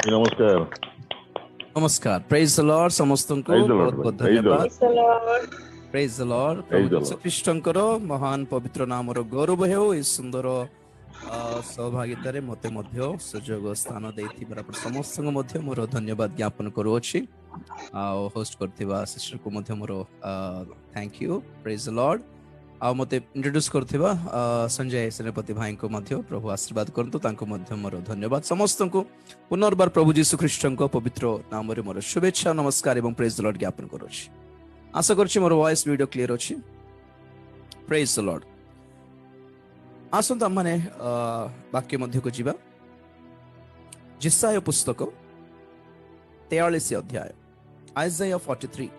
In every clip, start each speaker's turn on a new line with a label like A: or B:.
A: नमस्कार
B: नमस्कार। Praise the Lord समस्त को
A: Praise the Lord,
B: बहुत बहुत
A: praise the
B: धन्यवाद।
A: Lord.
B: Praise the Lord.
A: Praise
B: प्रभु
A: the
B: यीशु
A: Lord.
B: ख्रीष्टंकर महान पवित्र नामर गौरव हेउ। ए सुंदर सहभागितारे मते मध्य सुजोग स्थान देथिबार पर समस्त मध्य मोर धन्यवाद ज्ञापन करूछि। होस्ट करथिबा सिस्टर को मध्य मोर thank you. Praise the Lord. आ मते इंट्रोड्यूस करथिबा संजय सेनापति भाई को मध्य प्रभु आशीर्वाद करतु तांको मध्य मोर धन्यवाद। समस्त को पुनर्बार प्रभु यीशु ख्रीष्टंक पवित्र नाम रे मोर शुभेच्छा नमस्कार एवं प्रेज द लॉर्ड ज्ञापन करूछि। आशा करछि मोर वॉइस वीडियो क्लियर अछि। Praise the Lord. आसंत माने वाक्य मध्य को जीवा। जिसाया पुस्तक 43 अध्याय आइजाया 43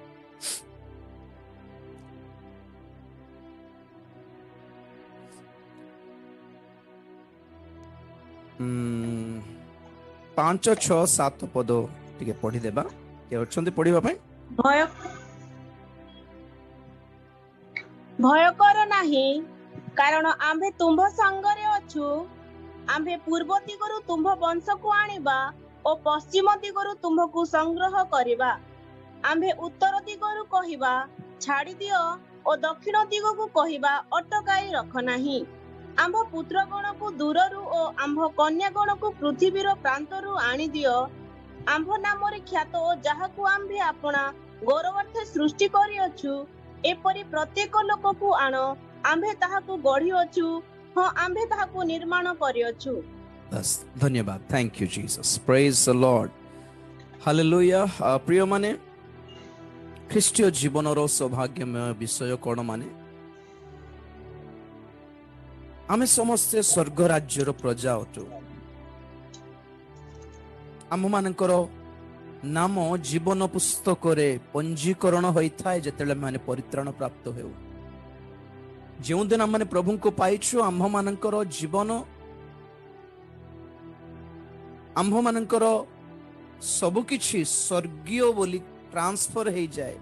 B: 5 6 7 पद टिके पढ़ी देबा। के अछंती पढ़िबा पय
C: भय कर नाही कारण आम्भे तुम्भ संगरे अछु। आम्भे पूर्व दिगरु तुम्भ वंश को आनिबा ओ पश्चिम दिगरु तुम्भ को संग्रह करिबा। आम्भे उत्तर दिगरु कहिबा छाड़ी दियो ओ दक्षिण दिग को कहिबा अटकाई रख नाही। आम्भ पुत्र गण को दूररु ओ आम्भ कन्या गण को पृथ्वीर प्रांतरु आनी दियो। आम्भ नामरे ख्यात ओ जाहाकु आम्भे आपणा गौरवार्थे सृष्टि करि अछु एपरि प्रत्येक लोक को आण। आम्भे ताहाकु गढ़ी अछु। हां आम्भे ताहाकु निर्माण करि अछु।
B: बस धन्यवाद। Thank you Jesus. Praise the Lord. Hallelujah. प्रिय माने ख्रीष्टीय जीवनर सौभाग्यमय विषय कोन माने आमे समस्ते स्वर्ग राज्यर प्रजा अटु। आम मानकर नाम जीवन पुस्तक रे पंजीकरण होइथाय जेतेले माने परित्राण प्राप्त हेउ। जेउ दिन माने प्रभु को पाइछु आम्भ मानकर जीवन आम्भ मानकर सब किछि स्वर्गीय बोली ट्रांसफर हो जाए।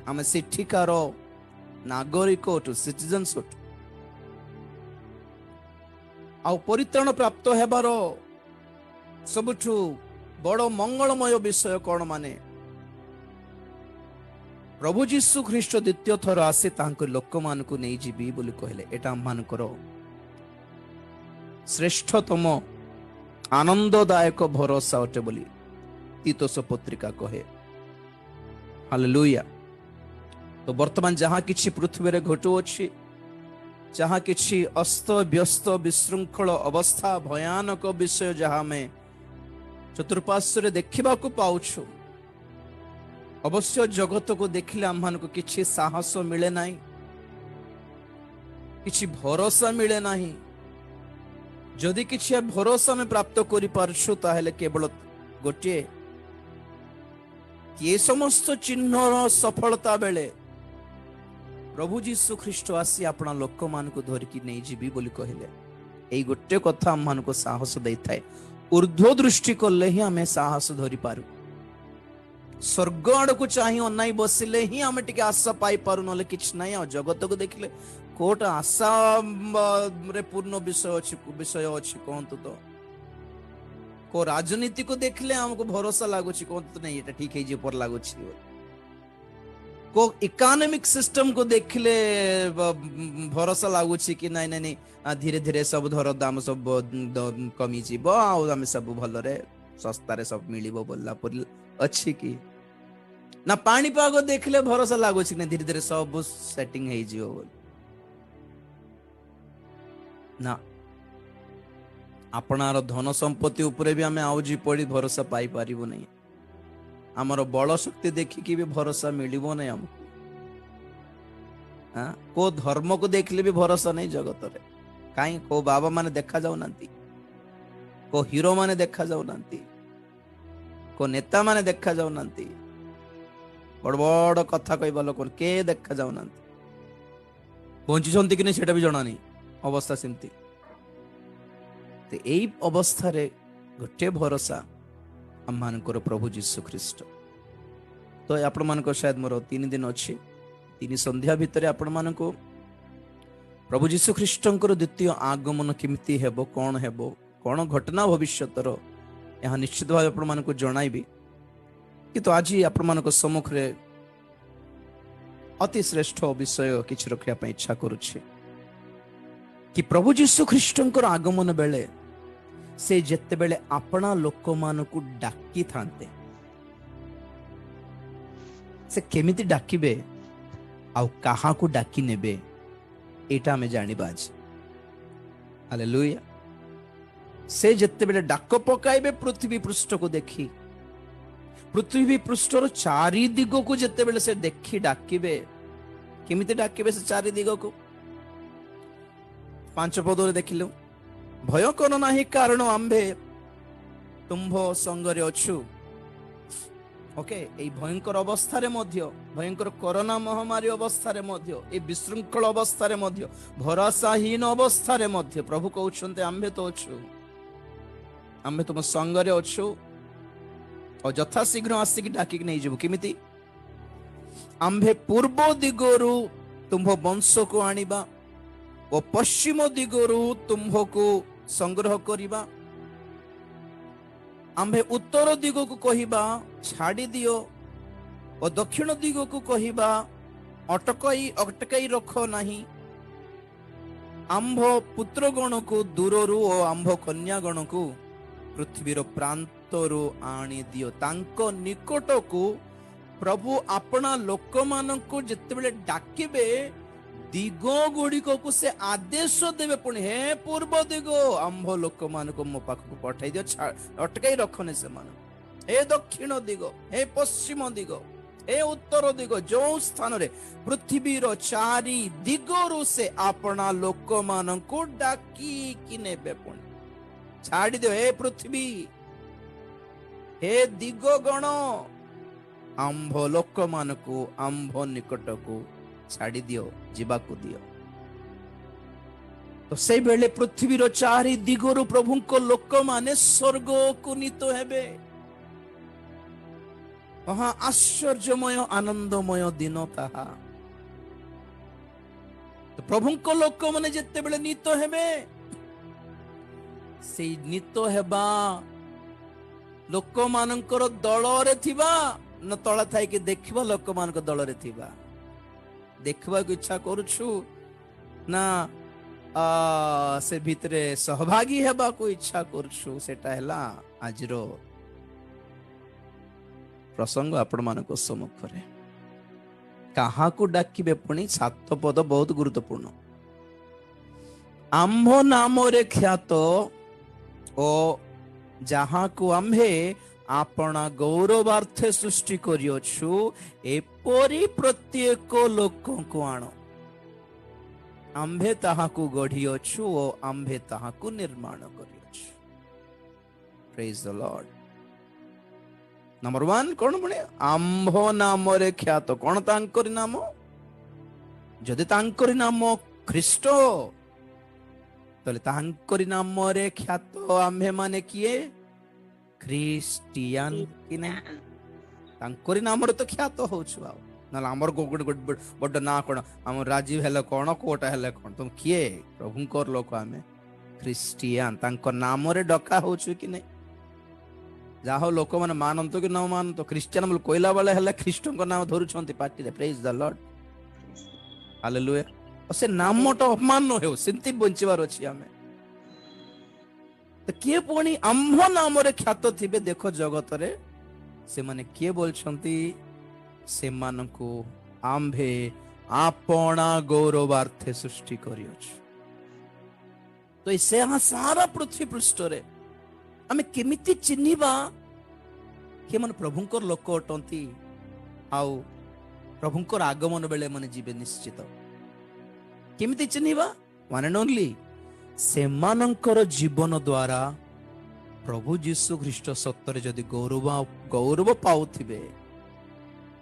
B: आमे सेठिकार नागरिक अटु सिटीजन्स अटु। आ परित्राण प्राप्त हेबार सबुठु बड़ मंगलमय विषय कौन माने प्रभु जीशु ख्रीष्ट द्वितीय थर आसे तांको लोक मान को नहीं जीवी बोली कहले। एटा हम मानकर श्रेष्ठतम आनंददायक भरोसा अटे बोली तीतोस पत्रिका कहे। हालेलुया। तो वर्तमान जहाँ किछि पृथ्वी रे घटु अछि, जहाँ किछि अस्त व्यस्त विशृंखल अवस्था भयानक विषय जहाँ में चतुर्पार्श्व देखा पाउछु, अवश्य जगत को देखिले आम को किछि साहस मिले नाही, किछि भरोसा मिले नाही। जदि किछि भरोसा में प्राप्त करि पारछु ताहेले केवल गोटे कि समस्त चिन्ह सफलता बेले प्रभु जीशु ख्रीष्ट आसी अपना लोक मान को धरिकी नहीं जीवी बोली कहले। एई गोटे कथा आम मान को साहस देइथाय। ऊर्ध्व दृष्टि कले ही आमे साहस धरि पारु। स्वर्ग आड़ को चाहि अनाई बसिले ही आमे टिके आशा पाई पारु, नले किछ नाही। आ जगत को देखिले कोट आशा रे पूर्ण विषय अछि कहंतु तो। को राजनीति को देखले हमको भरोसा लागुछि कहंतु नहीं एटा ठीक है जे पर लागुछि। को इकोनॉमिक सिस्टम को देखले भरोसा लागुछि कि नहीं नहीं धीरे धीरे सब धर दाम सब कमी जीव आमे सब भल रे सस्ता रे सब मिलिबो बोलला पर अछि कि ना। पाणीपाग देखले भरोसा लागुछि कि धीरे धीरे सब सेटिंग हे जीव बोल ना। आपनार धन संपत्ति उपरे भी आमे आउजी पड़ी भरोसा पाई पारिबो नहीं। आमर बल शक्ति देखिकी भी भरोसा मिलिबो नहीं हमको। हाँ को धर्म को देखले भी भरोसा नहीं जगत रे। काई को बाबा माने देखा जाऊ नांती, को हीरो माने देखा जाऊ नांती, को नेता माने देखा जाऊ नांती, बड़ बड़ कथा कहबा लोक के देखा जाऊ नांती। पहुंची छंती कि नहीं सेटा भी जणा नहीं। अवस्था सेमती। ते एई अवस्था रे गोटे भरोसा हम मानकर प्रभु जीशु ख्रीष्ट। तो आपण मानक शायद मोर 3 दिन अच्छी 3 संध्या भितर आपण मानको प्रभु जीशु ख्रीष्टंकर द्वितीय आगमन केमिति हेबो, कोन हेबो, कोन घटना भविष्यतर ଏହା ନିଶ୍ଚିତ ଭାବେ ଆପଣମାନଙ୍କୁ ଜଣାଇବି, କିନ୍ତୁ ଆଜି ଆପଣମାନଙ୍କ ସମ୍ମୁଖରେ ଅତି ଶ୍ରେଷ୍ଠ ବିଷୟ କିଛି ରଖିବା ପାଇଁ ଇଚ୍ଛା କରୁଛି କି ପ୍ରଭୁ ଯୀଶୁ ଖ୍ରୀଷ୍ଟଙ୍କର ଆଗମନ ବେଳେ ସେ ଯେତେବେଳେ ଆପଣା ଲୋକମାନଙ୍କୁ ଡାକିଥାନ୍ତେ, ସେ କେମିତି ଡାକିବେ ଆଉ କାହାକୁ ଡାକି ନେବେ ଏଇଟା ଆମେ ଜାଣିବା ଆଜି। ହାଲେଲୁୟା। ସେ ଯେତେବେଳେ ଡାକ ପକାଇବେ ପୃଥିବୀ ପୃଷ୍ଠକୁ ଦେଖି, ପୃଥିବୀ ପୃଷ୍ଠର ଚାରି ଦିଗକୁ ଯେତେବେଳେ ସେ ଦେଖି ଡାକିବେ, କେମିତି ଡାକିବେ ସେ ଚାରି ଦିଗକୁ? 5 ପଦରେ ଦେଖିଲୁ, ଭୟ କର ନାହିଁ କାରଣ ଆମ୍ଭେ ତୁମ୍ଭ ସଙ୍ଗରେ ଅଛୁ। ଓକେ, ଏଇ ଭୟଙ୍କର ଅବସ୍ଥାରେ ମଧ୍ୟ, ଭୟଙ୍କର କରୋନା ମହାମାରୀ ଅବସ୍ଥାରେ ମଧ୍ୟ, ଏ ବିଶୃଙ୍ଖଳ ଅବସ୍ଥାରେ ମଧ୍ୟ, ଭରସାହୀନ ଅବସ୍ଥାରେ ମଧ୍ୟ ପ୍ରଭୁ କହୁଛନ୍ତି ଆମ୍ଭେ ତ ଅଛୁ, ଆମ୍ଭେ ତୁମ ସଙ୍ଗରେ ଅଛୁ ଆଉ ଯଥାଶୀଘ୍ର ଆସିକି ଡାକିକି ନେଇଯିବୁ। କେମିତି? ଆମ୍ଭେ ପୂର୍ବ ଦିଗରୁ ତୁମ୍ଭ ବଂଶକୁ ଆଣିବା ଓ ପଶ୍ଚିମ ଦିଗରୁ ତୁମ୍ଭକୁ ସଂଗ୍ରହ କରିବା। ଆମ୍ଭେ ଉତ୍ତର ଦିଗକୁ କହିବା ଛାଡ଼ି ଦିଅ ଓ ଦକ୍ଷିଣ ଦିଗକୁ କହିବା ଅଟକାଇ ରଖ ନାହିଁ। ଆମ୍ଭ ପୁତ୍ରଗଣକୁ ଦୂରରୁ ଓ ଆମ୍ଭ କନ୍ୟାଗଣକୁ ପୃଥିବୀର ପ୍ରାନ୍ତରୁ ଆଣିଦିଅ। ତାଙ୍କ ନିକଟକୁ ପ୍ରଭୁ ଆପଣା ଲୋକମାନଙ୍କୁ ଯେତେବେଳେ ଡାକିବେ, ଦିଗ ଗୁଡ଼ିକକୁ ସେ ଆଦେଶ ଦେବେ, ପୁଣି ହେ ପୂର୍ବ ଦିଗ ଆମ୍ଭ ଲୋକମାନଙ୍କୁ ମୋ ପାଖକୁ ପଠାଇ ଦିଅ, ଅଟକାଇ ରଖନି ସେମାନଙ୍କୁ। ହେ ଦକ୍ଷିଣ ଦିଗ, ହେ ପଶ୍ଚିମ ଦିଗ, ହେ ଉତ୍ତର ଦିଗ, ଯୋଉ ସ୍ଥାନରେ ପୃଥିବୀର ଚାରି ଦିଗରୁ ସେ ଆପଣା ଲୋକମାନଙ୍କୁ ଡାକିକି ନେବେ, ପୁଣି ଛାଡ଼ି ଦିଅ। ହେ ପୃଥିବୀ, ହେ ଦିଗ ଗଣ, ଆମ୍ଭ ଲୋକମାନଙ୍କୁ ଆମ୍ଭ ନିକଟକୁ ଛାଡ଼ି ଦିଅ, ଯିବାକୁ ଦିଅ। ତ ସେଇବେଳେ ପୃଥିବୀର ଚାରି ଦିଗରୁ ପ୍ରଭୁଙ୍କ ଲୋକମାନେ ସ୍ୱର୍ଗକୁ ନୀତ ହେବେ। ମହା ଆଶ୍ଚର୍ଯ୍ୟମୟ ଆନନ୍ଦମୟ ଦିନ ତାହା। ପ୍ରଭୁଙ୍କ ଲୋକମାନେ ଯେତେବେଳେ ନୀତ ହେବେ, ସେଇ ନୀତ ହେବା ଲୋକମାନଙ୍କର ଦଳରେ ଥିବା ନା ତଳେ ଥାଇକି ଦେଖିବା ଲୋକମାନଙ୍କ ଦଳରେ ଥିବା? ଦେଖିବାକୁ ଇଚ୍ଛା କରୁଛୁ ନା ସେ ଭିତରେ ସହଭାଗୀ ହେବାକୁ ଇଚ୍ଛା କରୁଛୁ? ସେଟା ହେଲା ଆଜିର ପ୍ରସଙ୍ଗ ଆପଣମାନଙ୍କ ସମ୍ମୁଖରେ। କାହାକୁ ଡାକିବେ? ପୁଣି 7 ପଦ ବହୁତ ଗୁରୁତ୍ୱପୂର୍ଣ୍ଣ। ଆମ୍ଭ ନାମରେ ଖ୍ୟାତ ଓ ଯାହାକୁ ଆମ୍ଭେ ଆପଣା ଗୌରବାର୍ଥେ ସୃଷ୍ଟି କରିଅଛୁ, ଏପରି ପ୍ରତ୍ୟେକ ଲୋକଙ୍କୁ ଆଣ। ଆମ୍ଭେ ତାହାକୁ ଗଢ଼ିଅଛୁ ଓ ଆମ୍ଭେ ତାହାକୁ ନିର୍ମାଣ କରିଅଛୁ। ପ୍ରେଜ୍ ଦ ଲର୍ଡ। ନମ୍ବର 1 କଣ? ପୁଣି ଆମ୍ଭ ନାମରେ ଖ୍ୟାତ। କଣ ତାଙ୍କରି ନାମ? ଯଦି ତାଙ୍କରି ନାମ ଖ୍ରୀଷ୍ଟ, ତାହେଲେ ତାଙ୍କରି ନାମରେ ଖ୍ୟାତ ଆମ୍ଭେ ମାନେ କିଏ? ଖ୍ରୀଷ୍ଟିଆନ କି ନାହିଁ? ତାଙ୍କରି ନାମରେ ତ ଖ୍ୟାତ ହଉଛୁ। ଆଉ ନହେଲେ ଆମର ଗୋଟେ ବଡ ନାଁ କଣ? ଆମର ରାଜୀବ ହେଲେ କଣ, କୋଟା ହେଲେ କଣ? ତମ କିଏ? ପ୍ରଭୁଙ୍କର ଲୋକ ଆମେ, ଖ୍ରୀଷ୍ଟିଆନ। ତାଙ୍କ ନାମରେ ଡକା ହଉଛୁ କି ନାଇଁ? ଯାହା ହଉ ଲୋକମାନେ ମାନନ୍ତୁ କି ନ ମାନନ୍ତୁ, ଖ୍ରୀଷ୍ଟିଆନ ବୋଲି କହିଲା ବେଳେ ହେଲେ ଖ୍ରୀଷ୍ଟଙ୍କ ନାମ ଧରୁଛନ୍ତି ପାଟିରେ। ପ୍ରେଜ୍ ଦ ଲର୍ଡ, ହାଲେଲୁୟା। ସେ ନାମଟା ଅପମାନ ନ ହେଉ, ସେମିତି ବଞ୍ଚିବାର ଅଛି ଆମେ। କିଏ ପୁଣି ଆମ୍ଭ ନାମରେ ଖ୍ୟାତ ଥିବେ? ଦେଖ ଜଗତରେ ସେମାନେ କିଏ ବୋଲଛନ୍ତି? ସେମାନଙ୍କୁ ଆମ୍ଭେ ଆପଣା ଗୌରବାର୍ଥେ ସୃଷ୍ଟି କରିଅଛୁ। ତ ସେ ସାରା ପୃଥ୍ୱୀ ପୃଷ୍ଠରେ ଆମେ କେମିତି ଚିହ୍ନିବା କେମାନେ ପ୍ରଭୁଙ୍କର ଲୋକ ଅଟନ୍ତି ଆଉ ପ୍ରଭୁଙ୍କର ଆଗମନ ବେଳେ ମାନେ ଯିବେ ନିଶ୍ଚିତ? କେମିତି ଚିହ୍ନିବା? ୱାନ୍ ଆଣ୍ଡ ଓନ୍ଲି ସେମାନଙ୍କର ଜୀବନ ଦ୍ୱାରା ପ୍ରଭୁ ଯୀଶୁ ଖ୍ରୀଷ୍ଟ ସତରେ ଯଦି ଗୌରବ ପାଉଥିବେ,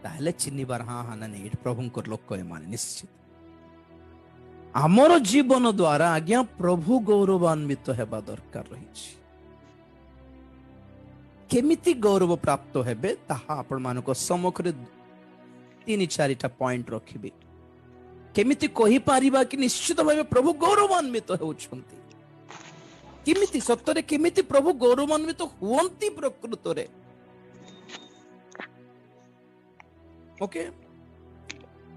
B: ତାହେଲେ ଚିହ୍ନିବାର ହଁ ନା ନାଇଁ ପ୍ରଭୁଙ୍କର ଲୋକ ଏମାନେ ନିଶ୍ଚିତ। ଆମର ଜୀବନ ଦ୍ୱାରା ଆଜ୍ଞା ପ୍ରଭୁ ଗୌରବାନ୍ୱିତ ହେବା ଦରକାର ରହିଛି। କେମିତି ଗୌରବ ପ୍ରାପ୍ତ ହେବେ ତାହା ଆପଣମାନଙ୍କ ସମ୍ମୁଖରେ 3-4ଟା ପଏଣ୍ଟ ରଖିବି। କେମିତି କହିପାରିବା କି ନିଶ୍ଚିତ ଭାବେ ପ୍ରଭୁ ଗୌରବାନ୍ୱିତ ହେଉଛନ୍ତି? केमिति सत्तरे केमिति प्रभु गौरवान्वित हुअन्ति प्रकृतरे। ओके,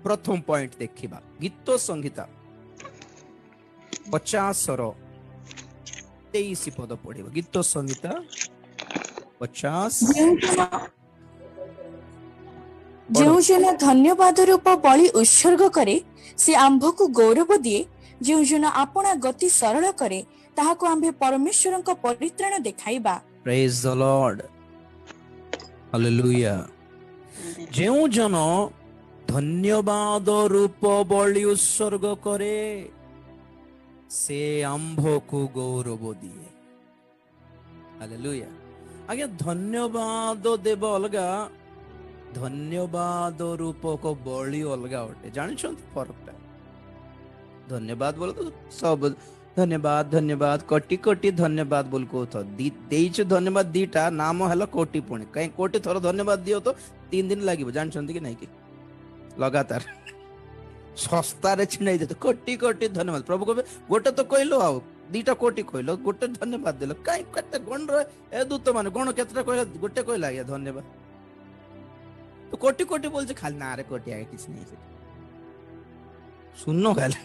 B: प्रथम पॉइंट देखिबा गीत संहिता 50:23 पद पढ़िबा। गीत संहिता 50।
A: ଯେଉଁ ଜନ ଧନ୍ୟବାଦ ରୂପ ବଳି ଉତ୍ସର୍ଗ କରେ ସେ ଆମ୍ଭକୁ ଗୌରବ ଦିଏ। ଯେଉଁ ଜନ ଆପଣା ଗତି ସରଳ କରେ ତାହାକୁ ଆମ୍ଭେ ପରମେଶ୍ୱରଙ୍କ ପରିତ୍ରାଣ ଦେଖାଇବା।
B: ପ୍ରେଜ୍ ଦ ଲର୍ଡ, ହାଲେଲୁୟା। ଯେଉଁ ଜନ ଧନ୍ୟବାଦ ରୂପ ବଳି ଉତ୍ସର୍ଗ କରେ ସେ ଆମ୍ଭକୁ ଗୌରବ ଦିଏ। ହାଲେଲୁୟା। ଆଜ୍ଞା, ଧନ୍ୟବାଦ ଦେବ ଅଲଗା, ଧନ୍ୟବାଦ ରୂପକ ବଳି ଅଲଗା ଅଟେ। ଜାଣିଛନ୍ତି ଫରକଟା? ଧନ୍ୟବାଦ ବୋଲେ ତ ସବୁ ଧନ୍ୟବାଦ ଧନ୍ୟବାଦ କୋଟି କୋଟି ଧନ୍ୟବାଦ ବୋଲି କହୁଥ। ଦେଇଛୁ ଧନ୍ୟବାଦ ଦିଟା, ନାମ ହେଲା କୋଟି। ପୁଣି କାହିଁ କୋଟି ଥର ଧନ୍ୟବାଦ ଦିଅ ତ 3 ଦିନ ଲାଗିବ। ଜାଣିଛନ୍ତି କି ନାଇଁ କି? ଲଗାତାର ଶସ୍ତାରେ ଛିଣ୍ଡାଇ ଦେ କୋଟି କୋଟି ଧନ୍ୟବାଦ। ପ୍ରଭୁ କହିବେ ଗୋଟେ ତ କହିଲ, ଆଉ 2ଟା କୋଟି କହିଲ, ଗୋଟେ ଧନ୍ୟବାଦ ଦେଲ। କାହିଁ କେତେ ଗଣର ଏ ଦୂତ ମାନେ ଗଣ କେତେଟା କହିଲା? ଗୋଟେ କହିଲା ଆଜ୍ଞା ଧନ୍ୟବାଦ। तो कोटि कोटि बोल खाली ना रे कोटि आगे किसी नहीं सुनो खाली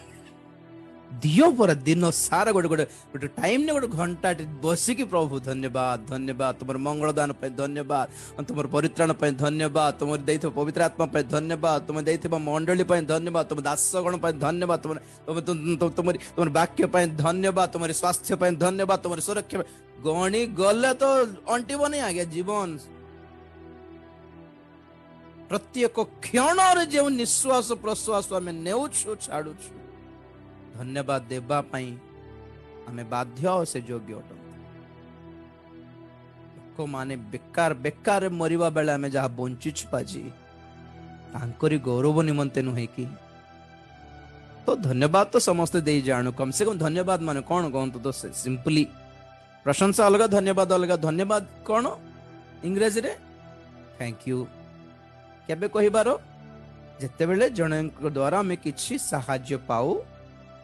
B: दियो पर दिन सारा गोटे गोटे गोटे टाइम ने गोटे घंटा बसिकी प्रभु धन्यवाद धन्यवाद तुम मंगल दान पे धन्यवाद, तुम परित्राण पे धन्यवाद, तुम देइथिबा पवित्र आत्मा पे धन्यवाद, तुम देइथिबा मंडली पे धन्यवाद, तुम दासगण पे धन्यवाद, तुम तुम तुम वाक्य पे धन्यवाद, तुम स्वास्थ्य पे धन्यवाद, तुम सुरक्षा गणी गले तो अंटिब नहीं आगे जीवन। प्रत्येक क्षण जो निश्वास प्रश्वास आम नेउछु छाड़ुछु धन्यवाद देवा पाई आमे बाध्य से योग्य अट। लोक माने बेकार बेकार मरिबा बेले आमे जहा बंचिछु बाजी तांकरी गौरव निमंते नुहे कि। तो धन्यवाद तो समस्त दे जानू, कम से कम धन्यवाद माने कौन कहतु तो सिंपली प्रशंसा अलग, धन्यवाद अलग। धन्यवाद कौन इंग्रेजी रे थैंक यू केबे कहिबार जते बेले जने द्वारा आमे किछि सहाय्य पाऊ,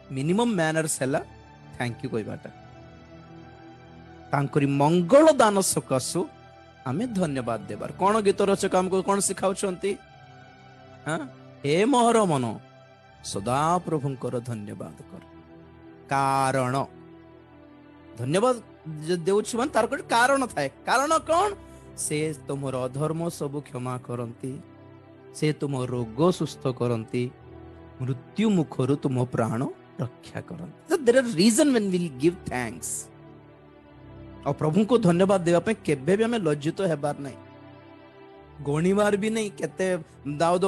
B: मिनिमम मैनर्स हैला थैंक यू कहिबाटा। तांकरी मंगल दान सकाशु आमे धन्यवाद देबार। कोन गीत रचक हमको कोन सिखाउछंती? हां, हे मोहर मन सदा प्रभुंकर धन्यवाद कर। कारण धन्यवाद देउछु मन तार कोन कारण थाए। कारण कोन? से तुमर अधर्म सब क्षमा करंती, से तुम रोग सुस्थ करंती, मृत्यु मुखरु तुम प्राण रक्षा करंती। So there are reason when we give thanks। और प्रभु को धन्यवाद देवा पे केबे भी हमें लज्जित हेबार नहीं, गणिबार भी नहीं। केते दाऊद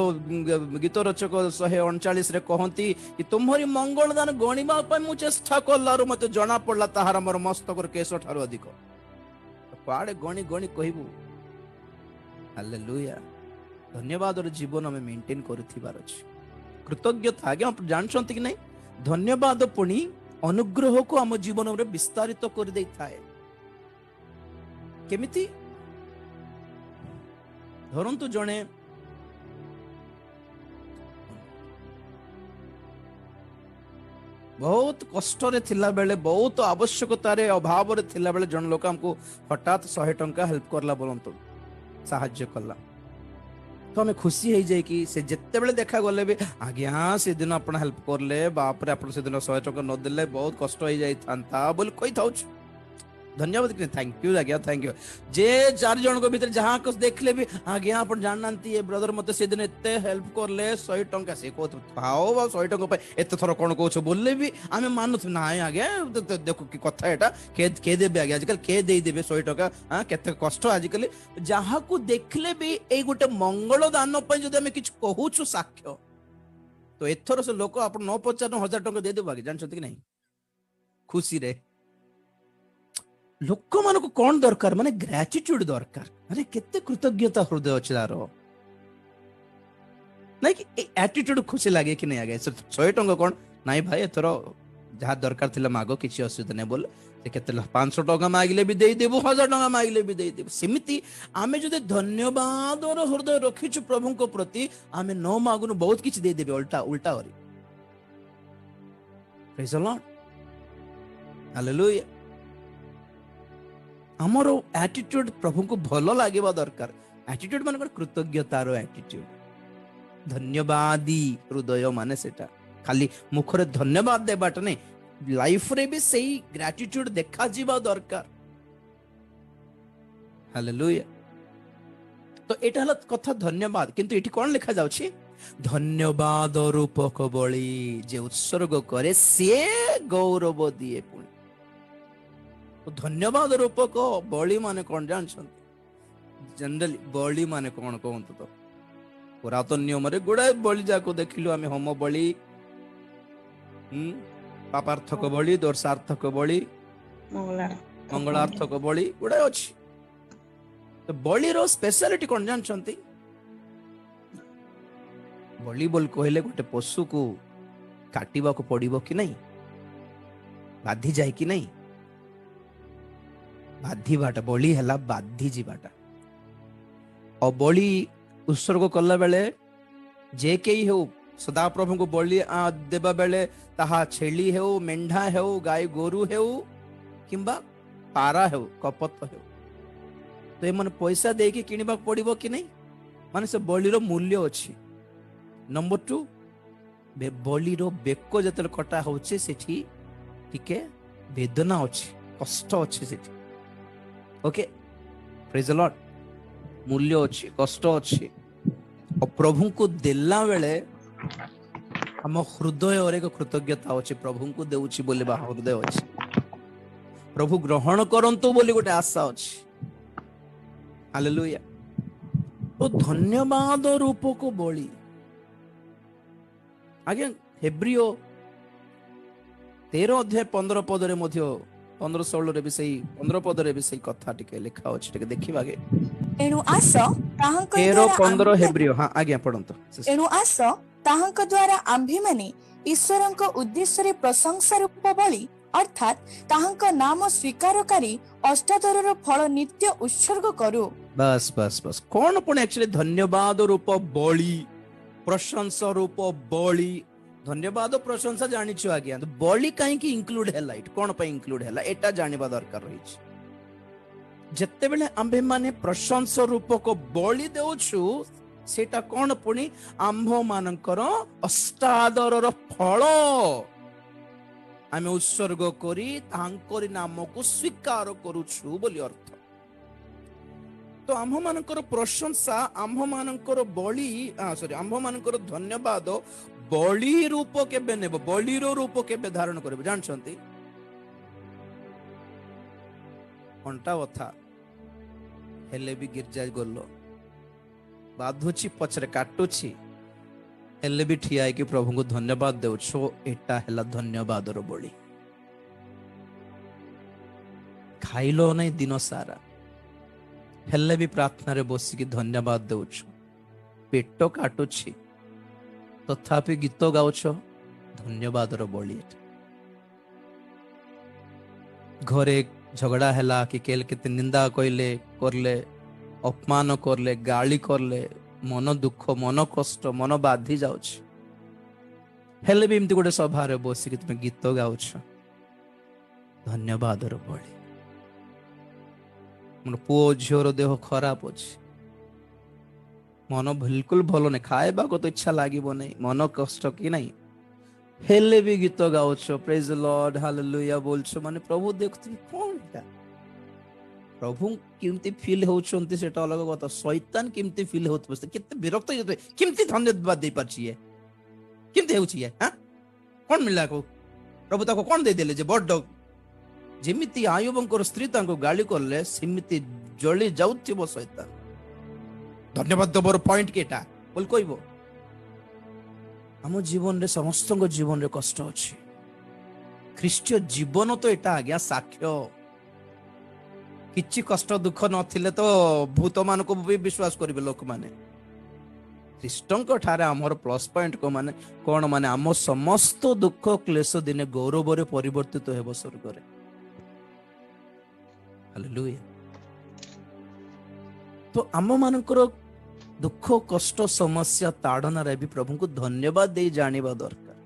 B: गीत रचक 139 रे कहंती कि तुम्हारी मंगल दान गणिबा पे मु चेष्टा करलारु मते जणा पड़ला ताहार मोर मस्तक केश ठारो अधिक। पाड़े गणी गणी कहबू हालेलुया। धन्यवाद जीवन में मेंटेन करुथिबार अछि। कृतज्ञता आगे आप जानछंती कि नहीं? धन्यवाद पुणी अनुग्रह को हम जीवन में विस्तारित कर दे थाए। केमिति? धरंतु जणे बहुत कष्ट रे थिला बेले, बहुत आवश्यकता रे अभाव रे थिला बेले जन लोक हमको हठात 100 टंका हेल्प करला बोलंतो साहाय्य करला, तो हमें खुशी हो जाए कि से जिते बेले देखा गले भी आज्ञा से दिन अपन हेल्प करले, बाप रे अपन से दिन 100 टंका न देले बहुत कष्ट हो जाई थांता बोल कहि थाउछ। धन्यवाद कि थैंक यू आज्ञा थैंक यू। जे 4 जन को भीतर जहां कुछ देखले भी आज्ञा अपन जाननांती ए ब्रदर मते से दिन एते हेल्प करले 100 टंका से को थाओ बा 100 टंका पे एते थरो कोन कहछ बोलले भी आमे मानुथ ना आज्ञा। देखो कि कथा एटा के देबे आज्ञा आजकल के देई देबे 100 टंका। हां केते कष्ट आजकल जहां को देखले भी ए गोटे मंगल दान पे जदि हमें किछ कहूछु साक्ष्य तो एथरो से लोक अपन 950,000 टंका दे देबो आज्ञा। जानछत कि नहीं? खुशी रे लोक मान को कौन दरकार माने ग्रेटिट्यूड दरकार। अरे केते कृतज्ञता हृदय अछि दारो नहीं कि एटीट्यूड खुशी लागे कि नहीं आगे 100 टंका कौन नहीं भाई एथर जहाँ दरकार थिला मागो किछि असुविधा नहीं बोले से केते 500 टंका मागिले भी देई देबो, 1000 टंका मागिले भी देई देबो। सेमिति आमे जदि धन्यवाद और हृदय रखिछु प्रभु को प्रति आमे न मागुनु बहुत किछि देई देबे उल्टा उल्टा करी। Praise the Lord hallelujah. ଆମର ଆଟିଟ୍ୟୁଡ ପ୍ରଭୁଙ୍କୁ ଭଲ ଲାଗିବା ଦରକାର। ଆଟିଟ୍ୟୁଡ ମାନେ କଣ? କୃତଜ୍ଞତାର ଆଟିଟ୍ୟୁଡ, ଧନ୍ୟବାଦୀ ହୃଦୟ ମାନେ ସେଟା। ଖାଲି ମୁଖରେ ଧନ୍ୟବାଦ ଦେବାଟା ନାଇଁ, ଲାଇଫରେ ବି ସେଇ ଗ୍ରାଟିଟ୍ୟୁଡ ଦେଖାଯିବା ଦରକାର। ହାଲେଲୁୟା। ତ ଏଇଟା ହେଲା କଥା ଧନ୍ୟବାଦ। କିନ୍ତୁ ଏଠି କଣ ଲେଖା ଯାଉଛି? ଧନ୍ୟବାଦ ରୂପକ ବଳି ଯେ ଉତ୍ସର୍ଗ କରେ ସିଏ ଗୌରବ ଦିଏ। ପୁଣି ଧନ୍ୟବାଦ ରୂପକ ବଳି ମାନେ କଣ ଜାଣିଛନ୍ତି? ଜେନେରାଲି ବଳି ମାନେ କଣ କୁହନ୍ତୁ ତ? ପୁରାତନ ନିୟମରେ ଗୁଡାଏ ବଳି ଯାକୁ ଦେଖିଲୁ ଆମେ, ହୋମ ବଳି, ପାପାର୍ଥକ ବଳି, ଦୋଷାର୍ଥକ ବଳି, ମଙ୍ଗଳାର୍ଥକ ବଳି ଗୁଡାଏ ଅଛି। ତ ବଳିର ସ୍ପେଶାଲିଟି କଣ ଜାଣିଛନ୍ତି? ବଳି ବୋଲି କହିଲେ ଗୋଟେ ପଶୁକୁ କାଟିବାକୁ ପଡିବ କି ନାହିଁ? ବାଧି ଯାଏ କି ନାହିଁ? ବାଧିବାଟା ବଳି ହେଲା ବାଧି ଯିବାଟା। ଆଉ ବଳି ଉତ୍ସର୍ଗ କଲା ବେଳେ ଯେ କେହି ହେଉ, ସଦାପ୍ରଭୁଙ୍କୁ ବଳି ଦେବା ବେଳେ ତାହା ଛେଳି ହେଉ, ମେଣ୍ଢା ହେଉ, ଗାଈ ଗୋରୁ ହେଉ କିମ୍ବା ପାରା ହେଉ, କପତ ହେଉ, ତ ଏମାନେ ପଇସା ଦେଇକି କିଣିବାକୁ ପଡିବ କି ନାହିଁ? ମାନେ ସେ ବଳିର ମୂଲ୍ୟ ଅଛି। ନମ୍ବର 2, ବଳିର ବେକ ଯେତେବେଳେ କଟା ହଉଛି ସେଠି ଟିକେ ବେଦନା ଅଛି, କଷ୍ଟ ଅଛି ସେଠି। ଓକେ, ପ୍ରେଜ୍ ଦ ଲର୍ଡ। ମୂଲ୍ୟ ଅଛି, କଷ୍ଟ ଅଛି। ଆଉ ପ୍ରଭୁଙ୍କୁ ଦେଲା ବେଳେ ଆମ ହୃଦୟରେ ଏକ କୃତଜ୍ଞତା ଅଛି, ପ୍ରଭୁଙ୍କୁ ଦେଉଛି ବୋଲି ବା ହୃଦୟ ଅଛି। ପ୍ରଭୁ ଗ୍ରହଣ କରନ୍ତୁ ବୋଲି ଗୋଟେ ଆଶା ଅଛି। ହାଲେଲୁୟା। ଓ ଧନ୍ୟବାଦ ରୂପକୁ ବଳି। ଆଜ୍ଞା, ହେବ୍ରିୟ 13 ଅଧ୍ୟାୟ 15 ପଦରେ ମଧ୍ୟ 15-16ରେ ବି ସେଇ 15 ପଦରେ ବି ସେଇ କଥା ଟିକେ ଲେଖା ଅଛି, ଟିକେ ଦେଖିବା ଆଗେ।
A: ଏଣୁ ଆସ ତାହାଙ୍କ
B: 13-15
A: ଦ୍ୱାରା
B: ହେବ୍ରିୟ, ହଁ ଆଜ୍ଞା ପଢନ୍ତୁ।
A: ଏଣୁ ଆସ ତାହାଙ୍କ ଦ୍ୱାରା ଆମ୍ଭେମାନେ ଈଶ୍ୱରଙ୍କ ଉଦ୍ଦେଶ୍ୟରେ ପ୍ରଶଂସା ରୂପ ବଳି ଅର୍ଥାତ୍ ତାହାଙ୍କ ନାମ ସ୍ୱୀକାରକାରୀ ଅଷ୍ଟାଦରର ଫଳ ନିତ୍ୟ ଉତ୍ସର୍ଗ କରୁ।
B: ବାସ୍ ବାସ୍ ବାସ୍। କଣ ପୁଣି ଆକ୍ଚୁଆଲି ଧନ୍ୟବାଦ ରୂପ ବଳି, ପ୍ରଶଂସା ରୂପ ବଳି? ଧନ୍ୟବାଦ ପ୍ରଶଂସା ଜାଣିଛୁ ଆଜ୍ଞା, ବଳି କାହିଁକି ଇନକ୍ଲୁଡ ହେଲା? ଏଠି କଣ ପାଇଁ ଇନକ୍ଲୁଡ ହେଲା ଏଟା ଜାଣିବା ଦରକାର ରହିଛି। ଯେତେବେଳେ ଆମ୍ଭେ ମାନେ ପ୍ରଶଂସା ରୂପକ ବଳି ଦେଉଛୁ, ସେଟା କଣ ପୁଣି? ଆମ୍ଭ ମାନଙ୍କର ଅଷ୍ଟାଦରର ଫଳ ଆମେ ଉତ୍ସର୍ଗ କରି ତାଙ୍କରି ନାମକୁ ସ୍ୱୀକାର କରୁଛୁ ବୋଲି ଅର୍ଥ। ତ ଆମ୍ଭ ମାନଙ୍କର ପ୍ରଶଂସା, ଆମ୍ଭ ମାନଙ୍କର ବଳି, ଆମ୍ଭ ମାନଙ୍କର ଧନ୍ୟବାଦ ବଳି ରୂପ କେବେ ନେବ? ବଳିର ରୂପ କେବେ ଧାରଣ କରିବ ଜାଣିଛନ୍ତି? ଅଣ୍ଟା ବଥା ହେଲେ ବି ଗିର୍ଜା ଗଲ, ବାଧୁଛି ପଛରେ କାଟୁଛି ହେଲେ ବି ଠିଆ ହେଇକି ପ୍ରଭୁଙ୍କୁ ଧନ୍ୟବାଦ ଦେଉଛୁ। ଏଟା ହେଲା ଧନ୍ୟବାଦର ବଳି। ଖାଇଲ ନାହିଁ ଦିନ ସାରା ହେଲେ ବି ପ୍ରାର୍ଥନାରେ ବସିକି ଧନ୍ୟବାଦ ଦେଉଛୁ। ପେଟ କାଟୁଛି ତଥାପି ଗୀତ ଗାଉଛ, ଧନ୍ୟବାଦର ବଳି ଏଟା। ଘରେ ଝଗଡ଼ା ହେଲା କି କେତେ ନିନ୍ଦା କହିଲେ, କରଲେ, ଅପମାନ କରଲେ, ଗାଳି କରଲେ, ମନ ଦୁଃଖ, ମନ କଷ୍ଟ, ମନ ବାଧି ଯାଉଛି, ହେଲେ ବି ଏମିତି ଗୋଟେ ସଭାରେ ବସିକି ତୁମେ ଗୀତ ଗାଉଛ, ଧନ୍ୟବାଦର ବଳି। ମୋର ପୁଅ ଝିଅର ଦେହ ଖରାପ ଅଛି, ମନ ବିଲକୁଲ ଭଲ ନାହିଁ, ଖାଇବାକୁ ତ ଇଚ୍ଛା ଲାଗିବ ନାହିଁ, ମନ କଷ୍ଟ କି ନାହିଁ, ହେଲେ ବି ଗୀତ ଗାଉଛ, ପ୍ରେଜ ଦ ଲର୍ଡ, ହାଲେଲୁୟା ବୋଲଛ, ମାନେ ପ୍ରଭୁ ଦେଖୁଥିବେ କଣ ଏଟା? ପ୍ରଭୁ କେମିତି ଫିଲ୍ ହଉଛନ୍ତି ସେଟା ଅଲଗା କଥା, ଶୈତାନ କେମିତି ଫିଲ୍ ହଉଥିବ, କେତେ ବିରକ୍ତ ହେଇଯାଉଥିବେ, କେମିତି ଧନ୍ୟବାଦ ଦେଇପାରୁଛି ଇଏ, କେମିତି ହେଉଛି ଇଏ, କଣ ମିଳିଲା କହୁ? ପ୍ରଭୁ ତାକୁ କଣ ଦେଇଦେଲେ ଯେ ବଡ? ଯେମିତି ଆୟୁବଙ୍କର ସ୍ତ୍ରୀ ତାଙ୍କୁ ଗାଳି କଲେ ସେମିତି ଜଳି ଯାଉଥିବ ଶୈତାନ। ଧନ୍ୟବାଦ ଦେବର ପଏଣ୍ଟ କି ଏଟା ବୋଲି କହିବ। ଆମ ଜୀବନରେ, ସମସ୍ତଙ୍କ ଜୀବନରେ କଷ୍ଟ ଅଛି। ଖ୍ରୀଷ୍ଟୀୟ ଜୀବନ ତ ଏଟା ଆଜ୍ଞା ସାକ୍ଷ୍ୟ। କିଛି କଷ୍ଟ ଦୁଃଖ ନଥିଲେ ତ ଭୂତ ମାନଙ୍କୁ ବି ବିଶ୍ୱାସ କରିବେ ଲୋକମାନେ। ଖ୍ରୀଷ୍ଟଙ୍କ ଠାରେ ଆମର ପ୍ଲସ ପଏଣ୍ଟ କଣ ମାନେ ଆମ ସମସ୍ତ ଦୁଃଖ କ୍ଲେଶ ଦିନେ ଗୌରବରେ ପରିବର୍ତ୍ତିତ ହେବ ସ୍ୱର୍ଗରେ। ହାଲେଲୁୟା। ତ ଆମ ମାନଙ୍କର ଦୁଃଖ କଷ୍ଟ ସମସ୍ୟା ତାଡ଼ନାରେ ବି ପ୍ରଭୁଙ୍କୁ ଧନ୍ୟବାଦ ଦେଇ ଜାଣିବା ଦରକାର।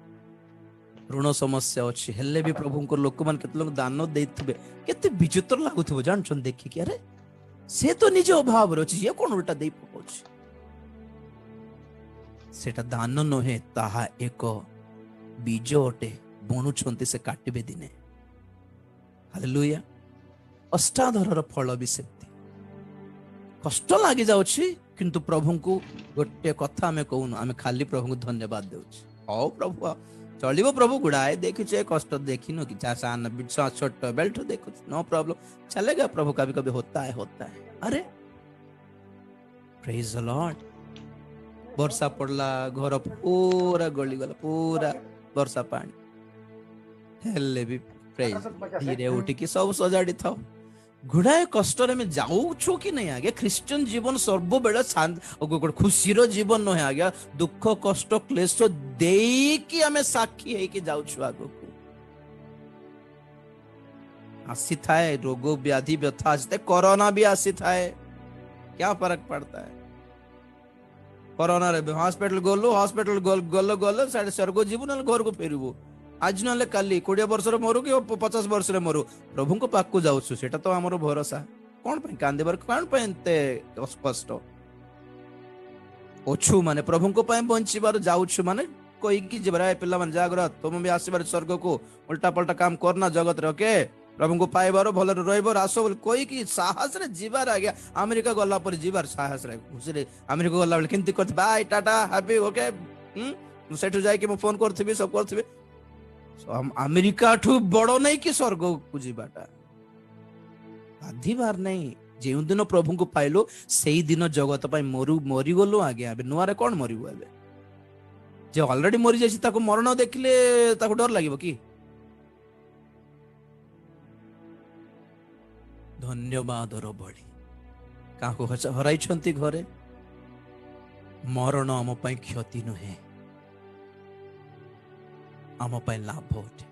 B: ऋण समस्या अच्छी हेले भी प्रभु लोक मान केते लोक दान देथिबे केते विचित्र लागुथिबो जानछन देखि कि अरे से तो निज अभाव रे अछि ये कोन उल्टा देई पकोछि सेटा दान नहे ताहा एक बीज अटे बुणुछंती से काटिबे दिने हालेलुया अष्टाधरर फल भी सेमती कष्ट लागि जाउछि किंतु प्रभु को गोटे कथा आमे कहूनु आमे खाली प्रभु को धन्यवाद देउछि ओ प्रभु चलिबो प्रभु गुड़ाए देखिछे कष्ट देखिनो कि चासान बिचा छोट बेल्ट देखो नो प्रॉब्लम चलेगा प्रभु कभी कभी होता है अरे प्रेज द लॉर्ड वर्षा पड़ला घर पूरा गली गला पूरा वर्षा पानी हेले भी प्रेज धीरे उठिकी सब सजाड़ी था गुड़ाए कष्ट में जाऊछु कि नहीं आगे ख्रिस्टियन जीवन सर्व बेले खुशी रो जीवन नहे आगे दुख कष्ट क्लेश देकी आमे साक्षी है कि जाऊछु आगो को आसी थाए रोग व्याधि व्यथा आते कोरोना भी आसी थाए क्या फर्क पड़ता है कोरोना रे हॉस्पिटल गलो गलो गलो साडे स्वर्ग जीवन घर को फेरबो आज ना काली 20 वर्ष मरु कि 50 वर्ष मरु प्रभु को पाक जाऊँ से तो आमर भरोसा कौन कांदे कौन कष्ट अच्छु माने प्रभु को बंचार जाऊँ माने कोई पिला माने जागर तुम भी आसबार स्वर्ग को उल्टा पल्टा काम करना जगत रखे प्रभु को पाइबार भल रही आस कोई कि साहस रे जीवार आज्ञा अमेरिका गला पर जीवार साहस रे खुशी अमेरिका गला बेले केमती करथि बाय टाटा हैप्पी ओके सेठु जाय कि फोन करथिबी सब करथिबी अमेरिका ठू बड़ नहीं कि स्वर्ग को जीवाटा बाधिबार नहीं जो दिन प्रभु को पाइलो से दिन जगत मरी गलु आगे नुआरे कौन मरबू ए जे ऑलरेडी मरी जाइए मरण देखिले डर लगे कि धन्यवाद बड़ी क्या हराई घरे मरण आम क्षति नुहे आम लाभ उठे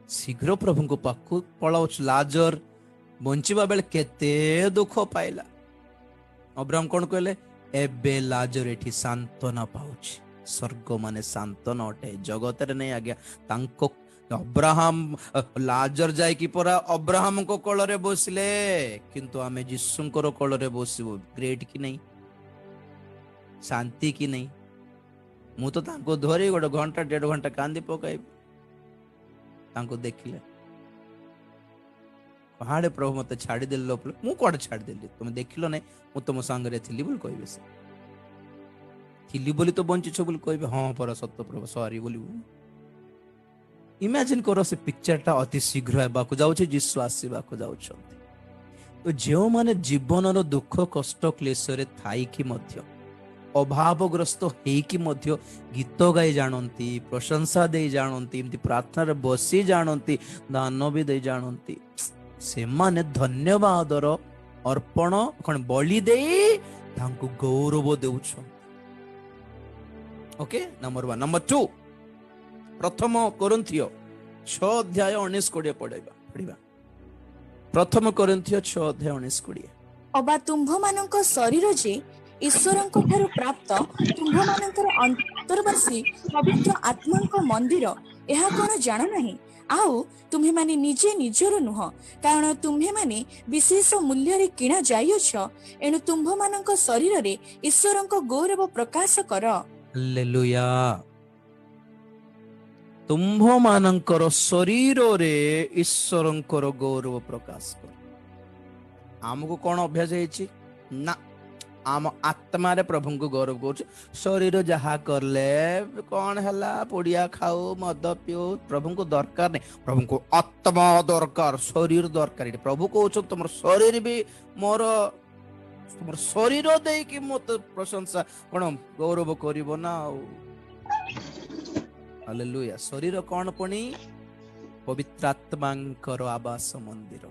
B: शीघ्र प्रभु को पाखु पलाउछ लाजर बंचिबा बेले केते दुख पाइला अब्राहम कौन कहले एबे लाजर एठी सांत्वना पाउछ स्वर्ग माने सांत्वना अटे जगत रे नहीं आज्ञा तांको अब्राहम लाजर जाय कि परा अब्राहम को कोल रे बसले किंतु आमे जिसुंकर कोल रे बसिबो ग्रेट कि नहीं शांति कि नहीं मु तो तांको धरी गोटे घंटा 1.5 घंटा कांदी पकाइबी तांको देखिले पहाड़े प्रभु मत छाड़ी देलो मु कोड छाड़ी देली तुम देखिलो नहीं मु तुम संगे थिली बोल कहबे से थिली बोली तो बंची छ बोल कहबे हां पर सत्य प्रभु सॉरी बोली इमेजिन करो से पिक्चर टा अति शीघ्र हेबा को जाउछे जिसु आसीबा को जाउछंती तो जेउ माने जीवन रो दुख कष्ट क्लेश रे थाई कि मध्य अभावग्रस्त हेकी मध्य गीत गाई जानती प्रशंसा दे जानती एमती प्रार्थना रे बसी जानती दान भी दे जानती से माने धन्यवादर अर्पण कौन बलि दे तांको गौरव देउछ ओके नंबर 1 नंबर 2 प्रथम कोरिन्थियो 6 अध्याय 19-20 पढ़िबा प्रथम कोरिन्थियो 6 अध्याय 19-20
A: अबा तुम्भ मानक शरीर जे ईश्वरଙ୍କ ଠାରୁ ପ୍ରାପ୍ତ ତୁମ୍ଭମାନଙ୍କର ଅନ୍ତର୍ବାସୀ ପବିତ୍ର ଆତ୍ମାଙ୍କ ମନ୍ଦିର ଏହା କଣ ଜାଣ ନାହିଁ ଆଉ ତୁମ୍ଭେମାନେ ନିଜେ ନିଜର ନୁହଁ କାରଣ ତୁମ୍ଭେମାନେ ବିଶେଷ ମୂଲ୍ୟରେ କିଣା ଯାଇଅଛ ଏଣୁ ତୁମ୍ଭମାନଙ୍କ ଶରୀରରେ ଈଶ୍ୱରଙ୍କ ଗୌରବ ପ୍ରକାଶ କର
B: ହାଲେଲୁୟା ତୁମ୍ଭମାନଙ୍କର ଶରୀରରେ ଈଶ୍ୱରଙ୍କର ଗୌରବ ପ୍ରକାଶ କର ଆମକୁ କଣ ଅଭ୍ୟାସ ହେଇଛି ନା आम आत्मा रे प्रभु को गौरव कर शरीर जहा करले कौन है पुड़िया खाओ मद पिओ प्रभु को दरकार नहीं प्रभु को आत्मा दरकार शरीर दरकार प्रभु को तुम शरीर भी मोर तुम शरीर दे कि मत प्रशंसा कौन गौरव करिवो ना हालेलुया शरीर कौन पुणी पवित्र आत्मांकर आवास मंदिर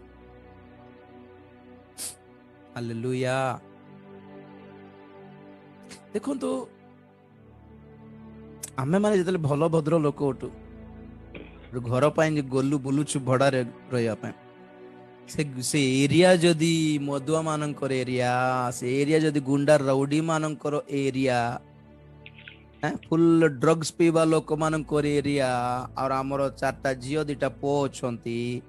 B: हालेलुया देखो तो आमे माने जतले भलो भद्र लोक उठू घर पाई गलु बुलुछु भड़ा रे रहिया पाई से एरिया जदी मदुआ मानकर एरिया से एरिया जदी गुंडा राउडी मानकर एरिया फुल ड्रग्स पीवा लोक मान एरिया और आमर 4टा झील 2टा पुओ अच्छी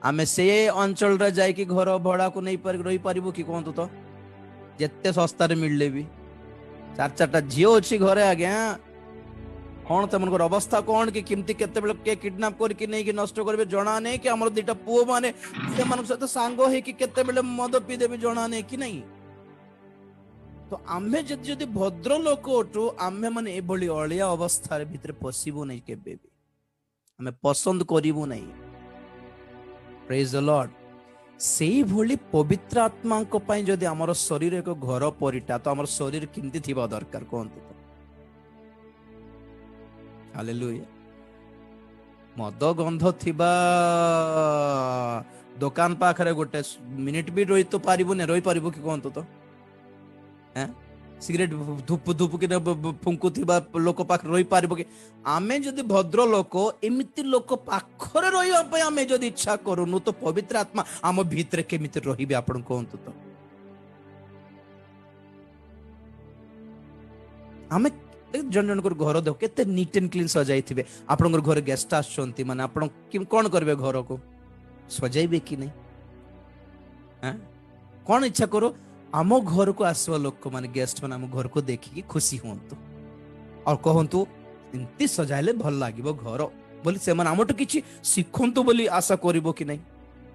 B: आमे से अंचल रे जाइकी घर भड़ा को नहीं रही पारिबो कि कहतु तो जिते सस्तार मिलले भी 4-4टा झील अच्छी घरे आज्ञा कौन तमनकर अवस्था कौन कि किमती केते बेले के किडनैप करके नहीं कि नष्ट करबे जणा नहीं कि हमर 2टा पुओ माने से मानक सहित सांग हे कि केते बेले मद पी देबे जणा नहीं कि नहीं तो आम्हे जदि जदि भद्र लोक अटू आम्हे माने एभली अलिया अवस्था भितर पशिबो नहीं केबे भी हमें पसंद करिबो नहीं प्रेज द लॉर्ड सेही भली पवित्र आत्मा को पई जदि हमर शरीर एक घर परिटा तो हमर शरीर किमती थिबा दरकार कोनते तो हालेलुया मद गंध थिबा दुकान पाखरे गोटे मिनिट भी रही तो पारिबो ने रही पारिबो कि कोनतो तो सिगरेट धूप धूप कि फुंकु थिबा लोक पाख रही पारिबो कि आमे जदि भद्र लोक एमिति लोक पाखरे रहिबा पय आमे जदि इच्छा करूनु तो पवित्र आत्मा आम भीतर केमिति रहिबे आपण कोनतो तो आमे जन जन घर देख केते नीट एंड क्लीन सजाई थिबे आपनकर घर गेस्ट आछंती माने आपण कोन करबे घर को सजाइबे कि नहीं कौन इच्छा करो आम घर को आसवा लोक माने गेस्ट माने आम घर को देखिकी खुशी हुंतु और कहंतु इनती सजाइले भल लागिबो घर बोली से माने आमटो किछि सिखंतु बोली आशा करिवो कि नहीं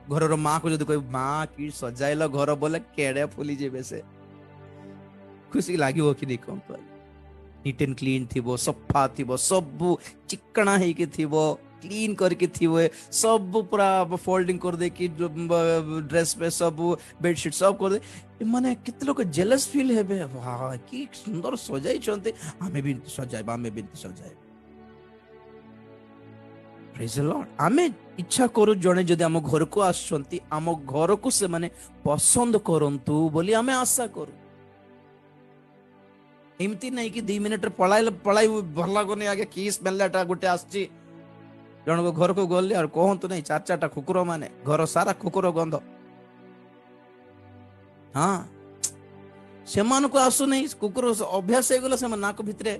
B: घरर मां को जदि कहि मां की सजाइला घर बोले केड़े फुली जेबे से खुशी लागिवो कि नहीं कहंतु नीट एंड क्लीन थिबो सफा थिबो सब चिकना हे के थिबो क्लीन करके थिबो सब पूरा फोल्डिंग कर दे कि ड्रेस पे सब बेडशीट सब कर दे माने कितने लोग जेलस फील हेबे वाह की सुंदर सजाई छनते हमें भी सजाइबा हमें भी सजाइबा प्रेज द लॉर्ड हमें इच्छा करू जने जदि हम घर को आछंती हम घर को से माने पसंद करंतु बोली हमें आशा करू एमती नहीं कि 2 मिनिट पळाई पळाई भल लागोनी आगे की स्मेलटा गोटे आछी जन को घर को गली और कहतु नहीं 4-4टा कुकुर माने घर सारा कुकुर गंध हाँ से मान को आसु नहीं कुकुर अभ्यास हो गला से नाक भितरे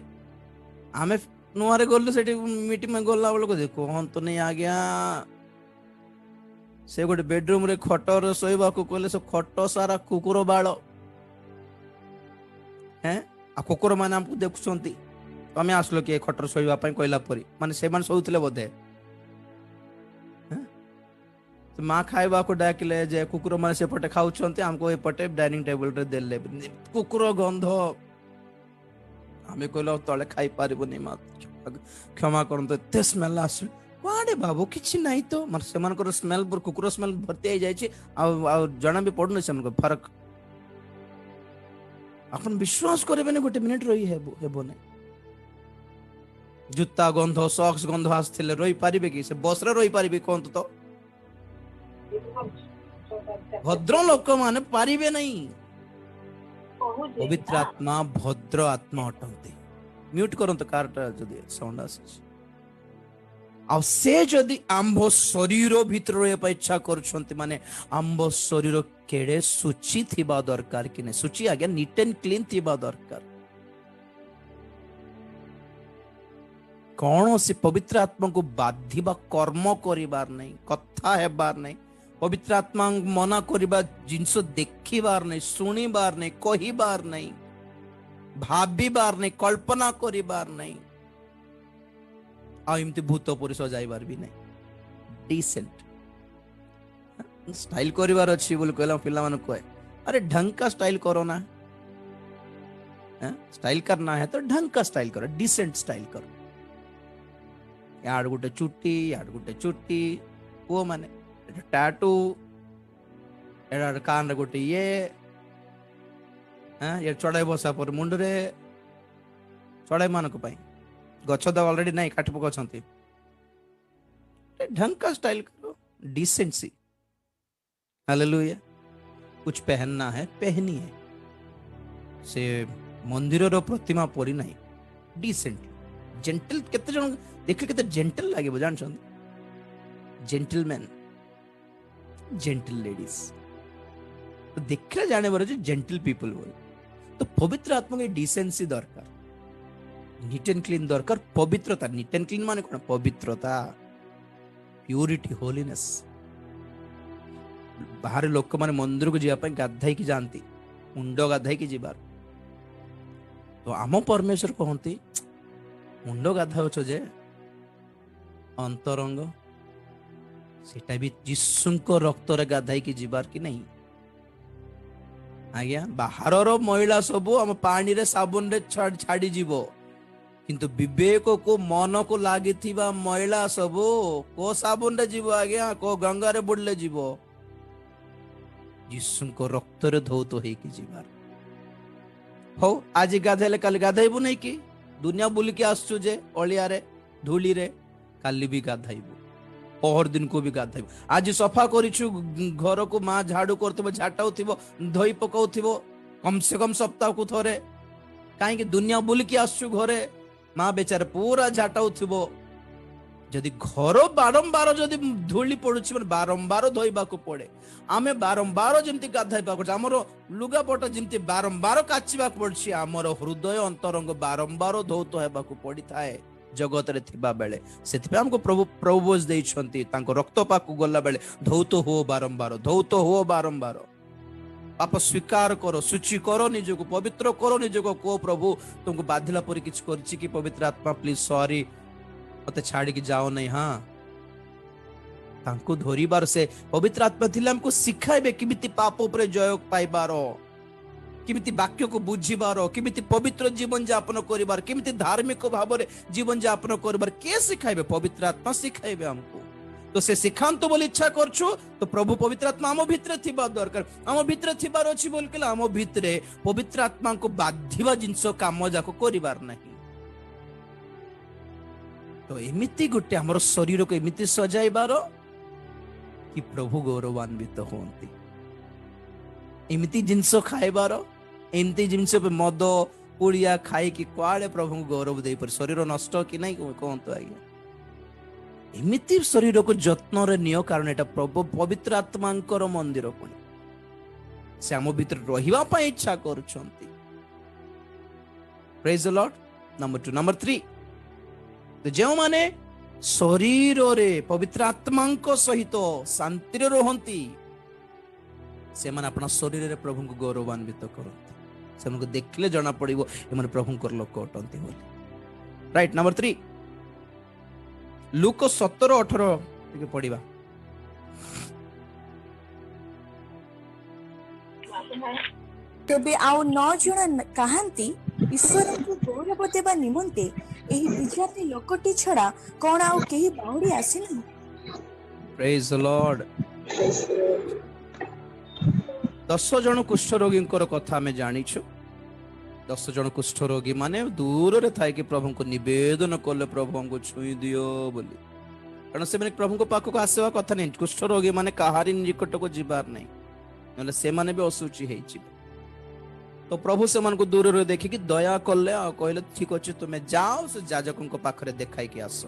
B: आमे नुआरे गलु सेठी मीटिंग में गला बेल को कहतु नहीं आज्ञा से गोटे बेडरूम रे खटर सोइबा को कहले से खट सारा कुकुर बाळ हैं आ कुकुर माने हमको देखुछंती तमे आसलो के खटर सोइबा पई कहला परी माने से मान सोउतले बोधे तो माँ खाइबा को डाकिले जे कुकुर माने से पटे खाउछंती हमको ए पटे डाइनिंग टेबल रे देले कुकुर गंध हमें कहलो तळे खाई पारिबोनी माँ क्षमा करन तो ते स्मेल आस वाडे बाबू किछि नाही तो मार से मान को स्मेल पर कुकुर स्मेल भर्ती आ जाय छी आ जणा भी पडनु से हमको फरक अपन विश्वास करबे ने गोटे मिनिट रही हेबो ने जूता गंध सॉक्स गंध आसथिले रही पारिबे कि से बस रे रही पारिबे कोन तो भद्र लोक माने पारिबे नहीं पवित्र आत्मा भद्र आत्मा अटंती म्यूट करन तो कारटा जदी साउंड आसे आ से जदी आंभ शरीर भीतर रहे इच्छा करछंती माने आंभ शरीर केड़े सूची थिबा दरकार कि ने सूची आगे नीट एंड क्लीन थिबा दरकार कौन से पवित्र आत्मा को बाधिबा कर्म करिबार नहीं कथा हेबार नहीं पवित्र आत्मा मना करिबा जिंस देखिबार नहीं सुनिबार नहीं कहिबार नहीं भाबिबार नहीं कल्पना करिबार नहीं आ इमती भूत परि सजाइबार भी नहीं डिसेंट स्टाइल करिबार अछि बोल कहला पिला मन कहे अरे ढंग का स्टाइल करो ना स्टाइल करना है तो ढंग का स्टाइल करो डिसेंट स्टाइल करो यार गोटे चुट्टी वो माने टैटू एडार कान रे गोटे ये चढ़ाई बसा पर मुंड रे चढ़ाई मान को पाई गछ तो ऑलरेडी नहीं काट पक छंती ढंग का स्टाइल करो डिसेंसी हालेलुया कुछ पहनना है पहनिए से मंदिर रो प्रतिमा पड़ी नहीं डिसेंट जेंटल केते जन देखले केते जेंटल लागे जान छन जेंटलमैन जेंटल लेडीज तो देखले जाने बारे जो जेंटल पीपल बोल तो पवित्र आत्मा के डिसेंसी दरकार नीट एंड क्लीन दरकार पवित्रता नीट एंड क्लीन माने कोन पवित्रता प्यूरिटी होलीनेस बाहर लोक माने मंदिर को जीवा गाधाई की जानती मुंड गाधाई की जीवार तो आम परमेश्वर कहती मुंड गाधाउछ जे अंतरंग सेटा भी जीशुंको रक्त रे गाधाई की जीवार की नहीं आज्ञा बाहर महिला सबू आम पानी रे साबुन रे छाड़ी जीवो किंतु विवेक को मन को लागी महिला सबू को साबुन रे जीवो आज्ञा को गंगा रे बुड़ले जीवो जीशुंको रक्त रे धौत होइकी जीवार हो आज गाधेले काली गाधेबु नहीं कि दुनिया बुल के आसछु जे ओलिया रे धूली रे काली भी गाधेबु पहर दिन को भी गाधेबु आज सफा करिछु घर को मां झाड़ू करथबो झाटाउथिबो धोई पकाउथिबो कम से कम सप्ताह को थोरे काहे कि दुनिया बुल के आसछु घरे मां बेचारे पूरा झाटाउथिबो जदि घर बारंबार जदि धूली पड़ुछि माने बारंबार धोइबा को पड़े आमे बारंबार जेंति गाधैबा को हमरो लुगा पटा जेंति बारंबार काचिबा को पड़छि हमरो हृदय अंतरंग बारंबार धौत हेबा को पड़ी थाए जगत रे थिबा बेले सेति हमको प्रभु बोझ देइछंती तांको रक्त पाकु गला बेले धौत हो बारंबार पाप स्वीकार करो सूची करो निजको पवित्र करो निजको को प्रभु तुमको बाधिला परि किछ करछि कि पवित्र आत्मा प्लीज सॉरी मते छाड़ी की जाओ नहीं हाँ तांको धरिबार से पवित्र आत्मा थिले हमको सिखाइबे किमिति पाप ऊपर जय पाइबारो किमिति वाक्य को बुझिबारो किमिति पवित्र जीवन यापन करिबार किमिति धार्मिक भाव रे जीवन यापन करिबार के सिखाइबे पवित्र आत्मा सिखाइबे हमको तो से सिखांतो बोली इच्छा करछु तो प्रभु पवित्र आत्मा आम भितरे थिबा दरकार आम भितरे थिबार अछि बोल के आम भितरे पवित्र आत्मा को बाधिबा जिंस काम जाको करिबार नहीं तो एमिति गोटे हमर शरीर को एमिति सजाइबार कि प्रभु गौरवान्वित होती एमिति जिनस खाइबार एमती जिनस पे मद पुड़िया खाई कि कुआड़े प्रभु गौरव दे पर शरीर नष्ट कि नहीं कहतु आज्ञा एमिति शरीर को जत्न रे नियो कारण एटा प्रभु पवित्र आत्मांकर मंदिर पुणी से आम भीतर रहिबा पई इच्छा करूछंती praise the Lord number 2 number 3 तो जो माने शरीर रे पवित्र आत्मा सहित शांति रे रहंती से माने अपना शरीर रे प्रभु को गौरवान्वित करंती से हमको देखले जाना पड़िबो ए माने प्रभु कर लोक अटंती बोली राइट नंबर 3 लूक 17:18 टिके पढिबा
A: तेबे आउ 9 जण कहांती ईश्वर को गौरव देवा निमंते एही विजाति लोकटी छड़ा कोन आउ केही बाउडी आसिन
B: प्रेज द लॉर्ड 10 जण कुष्ठ रोगींकर कथा में जानिछु 10 जण कुष्ठ रोगी माने दूर रे थाई कि प्रभु को निवेदन करले प्रभु हमको छुई दियो बोली कारण से माने प्रभु को पाख को आसेवा कथा नहीं कुष्ठ रोगी माने कहारी निकट को जिबार नहीं नले से माने भी असुचि हेइ छी तो प्रभु से मन को दूर रे देखि कि दया करले आ कहले ठीक अछि तुमे जाओ से याजकन को पाखरे देखाई के आसो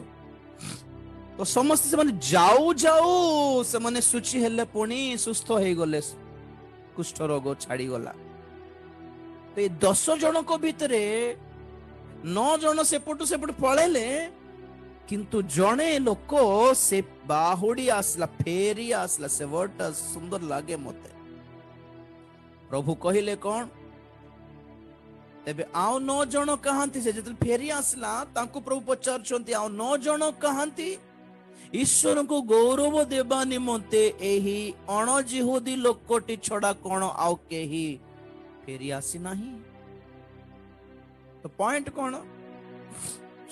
B: तो समस्त से माने जाऊ जाऊ से माने सुचि हेले पुणी सुस्थ हे गले कुष्ठ रोग छाड़ी गला तो ये 10 जन को भितरे 9 जन सेपटू सेपट पळेले किंतु जणे लोक से बाहुडी आसला फेरी आसला से वर्ड सुंदर लागे मते प्रभु कहिले कोन तेबे आउ 9 जन कहांती से जतल फेरी आसला तांको प्रभु पचारछंती आउ 9 जन कहांती ईश्वर को गौरव देवा निमंते एही अणजिहुदी लोकटी छड़ा कोन आउ केही फेरी आसी नाही तो पॉइंट कोन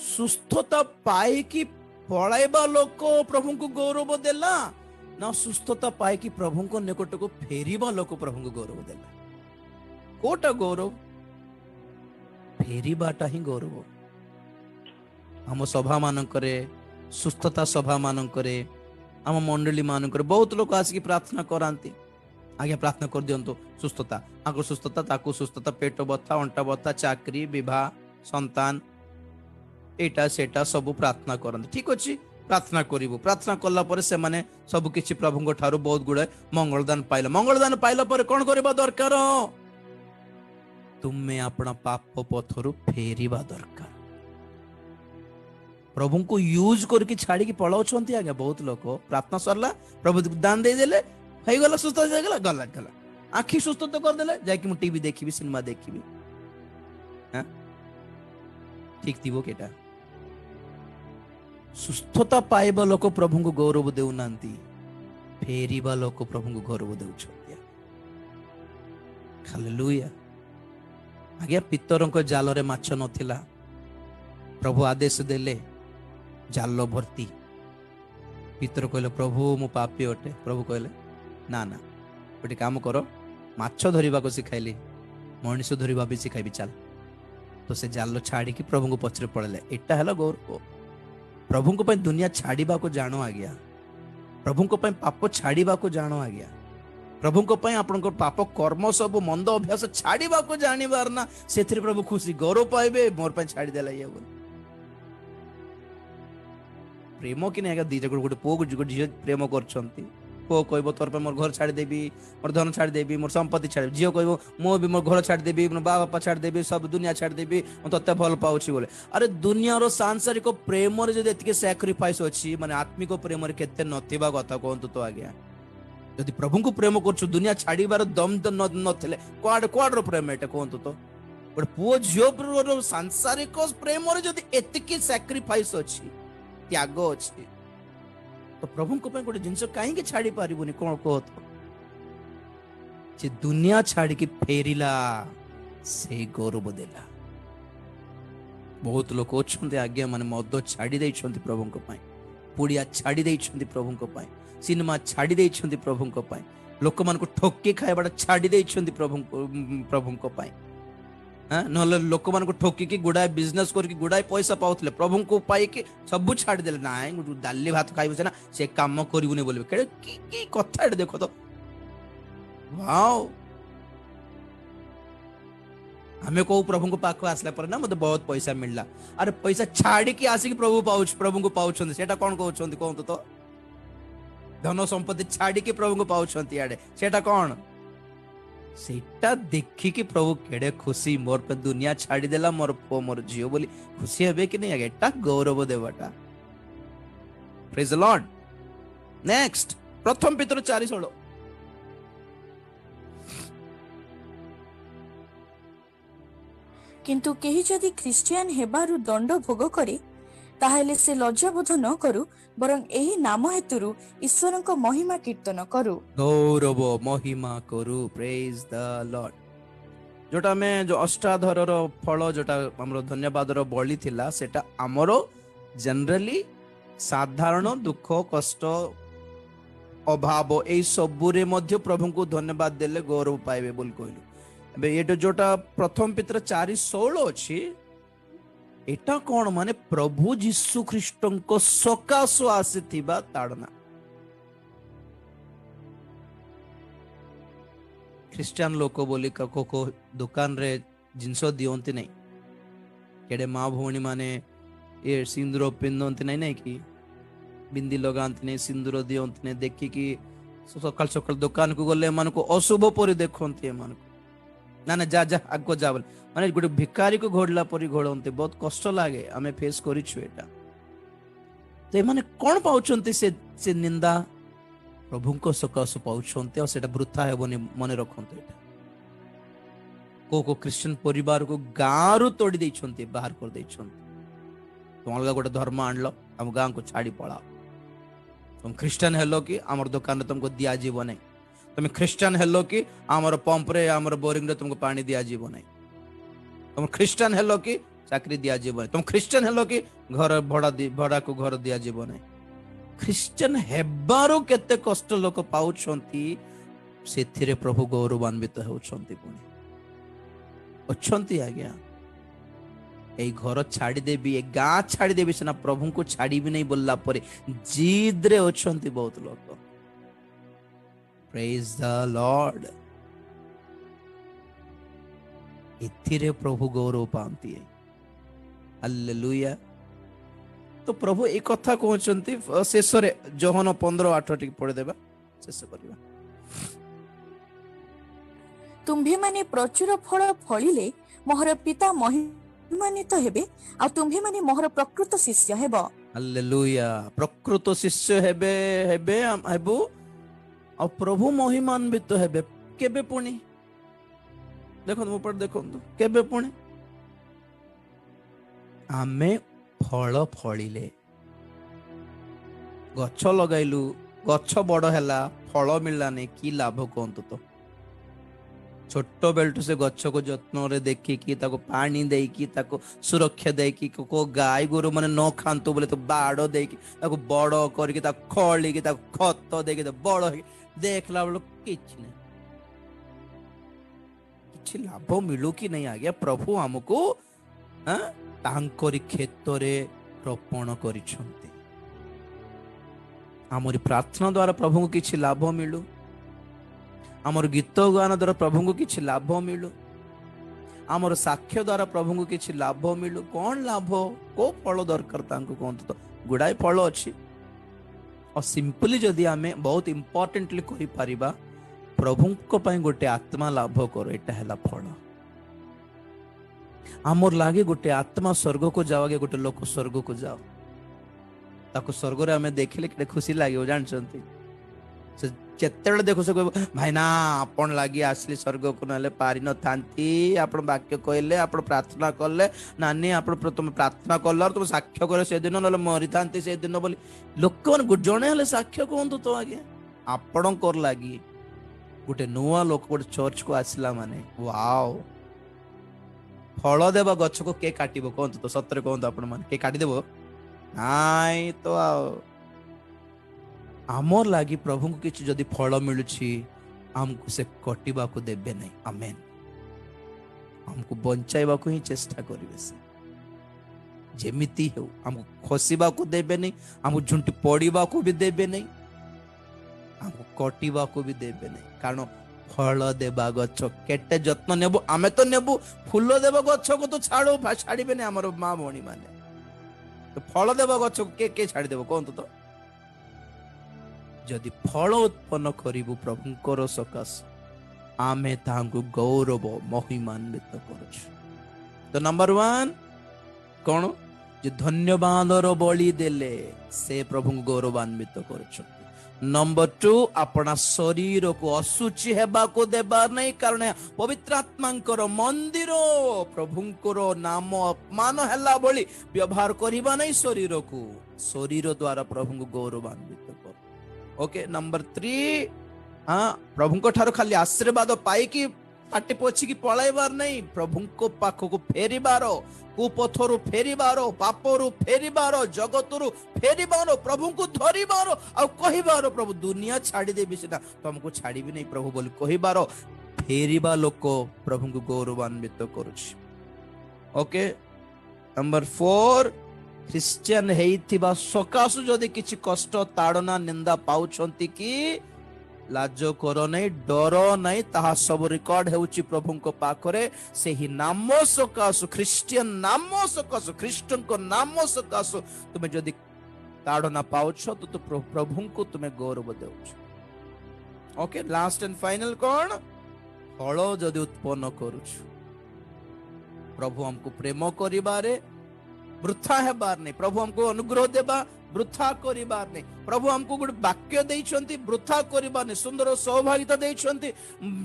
B: सुस्थता पाई कि पळाइबा लोक प्रभु को गौरव देला ना सुस्थता पाई कि प्रभु को निकट को फेरीबा लोक प्रभु को गौरव देला कोटा गौरव फेरीबाटा ही गौरव हम सभा मानकरे सुस्थता सभा मानकरे आम मंडली मानकरे बहुत लोग आसिक प्रार्थना करांती आगे प्रार्थना कर दियंतो सुस्थता आगो सुस्थता ताको सुस्थता पेट बथा अंटा बथा चाकरी विवाह संतान एटा सेटा सब प्रार्थना करंती ठीक अछि प्रार्थना करिवो प्रार्थना करला पर से माने सब किछि प्रभु को ठारो बहुत गुडे मंगलदान पाइला पर कोन करबा दरकार तुमे अपना पाप पथरु फेरीबा दरकार प्रभु को यूज करके छाड़ी पलाउछंती आज्ञा बहुत लोक प्रार्थना सरला प्रभु दान दे देले हो गला सुस्थ हो गला गला गला आखि सुस्थ तो कर देले जाकि मु टीवी देखिबी सिनेमा देखिबी हां ठीक थी वो केटा सुस्थता पाइबा लोक प्रभु को गौरव देउ नांती फेरीबा लोक प्रभु को गौरव देउछंती हालेलुया आज्ञा पितरों को जाल रे माछ नथिला प्रभु आदेश देले जाल भर्ती पितर कहले प्रभु मु पापी अटे प्रभु कहले ना ना गोटे काम कर माछ धरिबा को सिखाइली मनीष धरिबा भी सिखाइबी चल तो से जाल छाड़ी की प्रभु को पछरे पड़ले एटा हला गौरव प्रभु को पई दुनिया छाड़ीबा को जानो आ गया प्रभु को पई पाप छाड़ीबा को जानो आ गया प्रभु को पई आपन को पाप कर्म सब मंद अभ्यास छाड़ीबा को जानिबार ना सेथिरे प्रभु खुशी गौरव पाइबे मोर पई छाड़ी देला ये बोल प्रेम कि नहीं दीटा गोटे पुओ को झील प्रेम करछंती पुओ कहबो तोर पे मोर घर छाड़ी देबी मोर धन छाड़ी देबी मोर संपत्ति छाड़ी झील कहबो मो भी मोर घर छाड़ी देबी मोर बाप बापा छाड़ी देबी सब दुनिया छाड़ी देबी मो तते भल पाउछि बोले अरे दुनिया रो सांसारिक प्रेम रे जदि एतिके सैक्रिफाइस अछि माने आत्मिक प्रेम रे केते नथिबा कथा कोंतु तो आज्ञा यदि प्रभु को प्रेम करछु दुनिया छाड़ीबार दम तो नथिले क्वाड क्वाड रो प्रेम एटा कोंतु तो गोटे पुओ झील रो सांसारिक प्रेम रे जदि एतिके सैक्रिफाइस अछि त्याग अच्छे तो प्रभु को गोटे जिनस कहीं छाड़ी पारिबुनि कौन कह तो जे दुनिया छाड़ी की फेरिला से गौरव देला बहुत लोग अच्छे आज्ञा माने मद छाड़ी देइछंती प्रभु को पाई पुड़िया छाड़ी देइछंती प्रभु को पाई सिनेमा छाड़ी देइछंती प्रभु को पाई लोक मान को ठोकी खाइबाटा छाड़ी देइछंती प्रभु को पाई नहले लोक मान को ठोकी गुड़ाए बिजनेस करके गुड़ाए पैसा पाउथले प्रभु को पाई के सब छाड़ी देले नाइ दाली भात खाइबे ना से काम करिबुनी बोलबे केड़े की कथा एटे देखो तो वाओ हमें को प्रभु को पाख आसला पर ना मते बहुत पैसा मिलला अरे पैसा छाड़ी के आसी के प्रभु को पाउछंती सेटा कोन कहउछंती कोन तो धन संपत्ति छाड़ी के प्रभु को पाउछंती आडे सेटा कोन सेटा देखी कि प्रभु केड़े खुशी मोर पे दुनिया छाड़ी देला मोर पो मोर जियो बोली खुशी हेबे कि नहीं आगे एटा गौरव देवाटा प्रेज द लॉर्ड नेक्स्ट प्रथम पितर 4:16
A: किंतु केही जदि ख्रिस्टियान हेबारु दंड भोग करे ताहेले से लज्जाबोध न करू बरं एही नाम हेतुरु ईश्वरंको महिमा कीर्तन करू
B: गौरव महिमा करू प्रेज द लॉर्ड जोटा में जो अष्टाधर रो फल जोटा हमरो धन्यवाद रो बळी थिला सेटा हमरो जनरली साधारण दुख कष्ट अभाव ए सबुरे मध्य प्रभु को धन्यवाद देले गौरव पाइबे बोल कहलु एबे एटा जोटा प्रथम पितर 4:16 अछि एटा कौन माने प्रभु जीशु ख्रीष्ट को सकाश आसीथिबा ताड़ना ख्रिस्टियन लोक बोली को दुकान रे जिनस दियंती नहीं केडे माँ भौणी माने ये सिंदूर पिंधंती नहीं नहीं कि बिंदी लगांती नहीं सिंदूर दियंती नहीं देखी कि सकाल सकाल दुकान को गले मन को अशुभ परि देखंती मन को ना ना जा जा आगो जा माने गोटे भिकारी को घोड़ला परी घोड़ते बहुत कष्ट लागे आमे फेस करिछु एटा ते माने कोन पाउछंती से निंदा प्रभु को सकाश पाउछंती और सेटा वृथा हेबनी मने रखंती एटा को क्रिश्चियन परिवार को गारू तोड़ी देइछंती बाहर कर देइछंती तुम अलगा गोटे धर्म आणलो हम गां को छाड़ी पळाओ तुम क्रिश्चियन हेलो कि हमर दुकान रे तुमको दिया जीव नहीं तुम क्रिश्चियन हेलो कि हमर पंप रे हमर बोरिंग रे तुमको पानी दिया जीव नहीं तुम क्रिश्चियन हेलो कि चाकरी दिया जीव नहीं तुम क्रिश्चियन हेलो कि घर भड़ा को घर दिया जीव नहीं क्रिश्चियन हेबारो केते कष्ट लोक पाउछंती सेथिरे प्रभु गौरवान्वित होउछंती पुनी अच्छंती आज्ञा ए घर छाड़ी देबी ए गाँ छाड़ी देबी सेना प्रभु को छाड़ी भी नहीं बोलला परे जिद रे अच्छंती बहुत लोक प्रेज द लॉर्ड इथिरे प्रभु गौरव पाती है हालेलुया तो प्रभु एक कथा कहते शेष जोहन 15:8 टी पढ़ी देबा शेष करबा
A: तुम्भे माने प्रचुर फल फलिले मोहर पिता ସମ୍ମାନିତ ହେବେ ଆଉ ତୁମ୍ଭେ ମାନେ ମୋହର ପ୍ରକୃତ ଶିଷ୍ୟ ହେବ।
B: ହାଲେଲୁୟା। ପ୍ରକୃତ ଶିଷ୍ୟ ହେବେ ହେବେ ହେବୁ ଆଉ ପ୍ରଭୁ ମହିମାନ୍ବିତ ହେବେ। କେବେ ପୁଣି ଦେଖନ୍ତୁ ମୋ ପଟେ ଦେଖନ୍ତୁ, କେବେ ପୁଣି ଆମେ ଫଳ ଫଳିଲେ। ଗଛ ଲଗାଇଲୁ, ଗଛ ବଡ ହେଲା, ଫଳ ମିଳିଲାନି, କି ଲାଭ କୁହନ୍ତୁ ତ? ଛୋଟ ବେଳଠୁ ସେ ଗଛକୁ ଯତ୍ନରେ ଦେଖିକି ତାକୁ ପାଣି ଦେଇକି ତାକୁ ସୁରକ୍ଷା ଦେଇକି କୋଉ ଗାଈ ଗୋରୁ ମାନେ ନ ଖାଆନ୍ତୁ ବୋଲି ତ ବାଡ଼ ଦେଇକି ତାକୁ ବଡ କରିକି ତାକୁ ଖୋଳିକି ତାକୁ ଖତ ଦେଇକି ବଡ ହେଇକି ଦେଖିଲା ବେଳକୁ କିଛି ନାହିଁ, କିଛି ଲାଭ ମିଳୁ କି ନାହିଁ ଆଜ୍ଞା? ପ୍ରଭୁ ଆମକୁ ତାଙ୍କରି କ୍ଷେତରେ ରୋପଣ କରିଛନ୍ତି। ଆମରି ପ୍ରାର୍ଥନା ଦ୍ୱାରା ପ୍ରଭୁଙ୍କୁ କିଛି ଲାଭ ମିଳୁ, ଆମର ଗୀତ ଗାନ ଦ୍ୱାରା ପ୍ରଭୁଙ୍କୁ କିଛି ଲାଭ ମିଳୁ, ଆମର ସାକ୍ଷ୍ୟ ଦ୍ୱାରା ପ୍ରଭୁଙ୍କୁ କିଛି ଲାଭ ମିଳୁ। କଣ ଲାଭ? କୋଉ ଫଳ ଦରକାର ତାଙ୍କୁ କୁହନ୍ତୁ ତ? ଗୁଡାଏ ଫଳ ଅଛି। ଆଉ ସିମ୍ପଲି ଯଦି ଆମେ ବହୁତ ଇମ୍ପର୍ଟାଣ୍ଟଲି କହିପାରିବା, ପ୍ରଭୁଙ୍କ ପାଇଁ ଗୋଟେ ଆତ୍ମା ଲାଭ କର, ଏଇଟା ହେଲା ଫଳ। ଆମର ଲାଗେ ଗୋଟେ ଆତ୍ମା ସ୍ୱର୍ଗକୁ ଯାଉ, ଆଗେ ଗୋଟେ ଲୋକ ସ୍ୱର୍ଗକୁ ଯାଉ, ତାକୁ ସ୍ୱର୍ଗରେ ଆମେ ଦେଖିଲେ କେତେ ଖୁସି ଲାଗିବ ଜାଣିଛନ୍ତି? ସେ ଯେତେବେଳେ ଦେଖୁ ସେ କହିବ, ଭାଇନା ଆପଣ ଲାଗି ଆସିଲି ସ୍ୱର୍ଗକୁ, ନହେଲେ ପାରିନଥାନ୍ତି। ଆପଣ ବାକ୍ୟ କହିଲେ, ଆପଣ ପ୍ରାର୍ଥନା କଲେ, ନାନୀ ଆପଣ ତମେ ପ୍ରାର୍ଥନା କଲ, ତମେ ସାକ୍ଷ୍ୟ କଲେ ସେଦିନ, ନହେଲେ ମରିଥାନ୍ତି ସେଦିନ ବୋଲି ଲୋକମାନେ ଜଣେ ହେଲେ ସାକ୍ଷ୍ୟ କୁହନ୍ତୁ ତ ଆଜ୍ଞା। ଆପଣଙ୍କର ଲାଗି ଗୋଟେ ନୂଆ ଲୋକ ଗୋଟେ ଚର୍ଚ୍ଚକୁ ଆସିଲା ମାନେ ୱାଓ। ଫଳ ଦେବା ଗଛକୁ କିଏ କାଟିବ କୁହନ୍ତୁ ତ? ସତରେ କୁହନ୍ତୁ ଆପଣ ମାନେ, କିଏ କାଟିଦେବ? ନାଇଁ ତ। ଆଉ ଆମର ଲାଗି ପ୍ରଭୁଙ୍କୁ କିଛି ଯଦି ଫଳ ମିଳୁଛି, ଆମକୁ ସେ କଟିବାକୁ ଦେବେ ନାହିଁ। ଆମେନ୍। ଆମକୁ ବଞ୍ଚାଇବାକୁ ହିଁ ଚେଷ୍ଟା କରିବେ ସେ, ଯେମିତି ହେଉ ଆମକୁ ଖସିବାକୁ ଦେବେନି, ଆମକୁ ଝୁଣ୍ଟି ପଡିବାକୁ ବି ଦେବେ ନାହିଁ, ଆମକୁ କଟିବାକୁ ବି ଦେବେ ନାହିଁ। କାରଣ ଫଳ ଦେବା ଗଛ କେତେ ଯତ୍ନ ନେବୁ, ଆମେ ତ ନେବୁ। ଫୁଲ ଦେବା ଗଛକୁ ତ ଛାଡ଼ିବେନି ଆମର ମା ଭଉଣୀ ମାନେ। ଫଳ ଦେବା ଗଛକୁ କିଏ ଛାଡ଼ିଦେବ କୁହନ୍ତୁ ତ? ଯଦି ଫଳ ଉତ୍ପନ୍ନ କରିବୁ ପ୍ରଭୁଙ୍କର ସକାଶେ, ଆମେ ତାହାଙ୍କୁ ଗୌରବ ମହିମାନ୍ବିତ କରୁଛୁ। ତ ନମ୍ବର 1 କଣ? ଯେ ଧନ୍ୟବାଦର ବଳି ଦେଲେ ସେ ପ୍ରଭୁଙ୍କୁ ଗୌରବାନ୍ବିତ କରୁଛନ୍ତି। ନମ୍ବର 2, ଆପଣା ଶରୀରକୁ ଅଶୁଚି ହେବାକୁ ଦେବା ନାହିଁ, କାରଣ ପବିତ୍ର ଆତ୍ମାଙ୍କର ମନ୍ଦିର। ପ୍ରଭୁଙ୍କର ନାମ ଅପମାନ ହେଲା ଭଳି ବ୍ୟବହାର କରିବା ନାହିଁ ଶରୀରକୁ। ଶରୀର ଦ୍ୱାରା ପ୍ରଭୁଙ୍କୁ ଗୌରବାନ୍ବିତ କର। ଓକେ। ନମ୍ବର 3, ପ୍ରଭୁଙ୍କ ଠାରୁ ଖାଲି ଆଶୀର୍ବାଦ ପାଇକି ପାଟି ପୋଛିକି ପଳାଇବାର ନାହିଁ, ପ୍ରଭୁଙ୍କ ପାଖକୁ ଫେରିବାର, କୁପଥରୁ ଫେରିବାର, ପାପରୁ ଫେରିବାର, ଜଗତରୁ ଫେରିବାର, ପ୍ରଭୁଙ୍କୁ ଧରିବାର ଆଉ କହିବାର, ପ୍ରଭୁ ଦୁନିଆ ଛାଡ଼ିଦେବି ସିନା ତମକୁ ଛାଡ଼ିବି ନାହିଁ ପ୍ରଭୁ ବୋଲି କହିବାର ଫେରିବା ଲୋକ ପ୍ରଭୁଙ୍କୁ ଗୌରବାନ୍ବିତ କରୁଛି। ଓକେ। ନମ୍ବର 4, ଖ୍ରୀଷ୍ଟିଆନ ହେଇଥିବା ସକାଶୁ ଯଦି କିଛି କଷ୍ଟ, ତାଡ଼ନା, ନିନ୍ଦା ପାଉଛନ୍ତି କି, ଲାଜ କର ନାହିଁ, ଡର ନାହିଁ। ତାହା ସବୁ ରେକର୍ଡ ହେଉଛି ପ୍ରଭୁଙ୍କ ପାଖରେ। ସେହି ନାମ ସକାଶୁ, ଖ୍ରୀଷ୍ଟିଆନ ନାମ ସକାଶୁ, ଖ୍ରୀଷ୍ଟଙ୍କ ନାମ ସକାଶୁ ତୁମେ ଯଦି ତାଡ଼ନା ପାଉଛ ତ ପ୍ରଭୁଙ୍କୁ ତୁମେ ଗୌରବ ଦେଉଛ। ଓକେ। ଲାଷ୍ଟ ଆଣ୍ଡ ଫାଇନାଲ କଣ? ଫଳ ଯଦି ଉତ୍ପନ୍ନ କରୁଛୁ, ପ୍ରଭୁ ଆମକୁ ପ୍ରେମ କରିବାରେ ବୃଥା ହେବାର ନାହିଁ, ପ୍ରଭୁ ଆମକୁ ଅନୁଗ୍ରହ ଦେବା ବୃଥା କରିବାର ନାହିଁ, ପ୍ରଭୁ ଆମକୁ ଗୋଟେ ବାକ୍ୟ ଦେଇଛନ୍ତି ବୃଥା କରିବାର ନାହିଁ, ସୁନ୍ଦର ସୌଭାଗ୍ୟତା ଦେଇଛନ୍ତି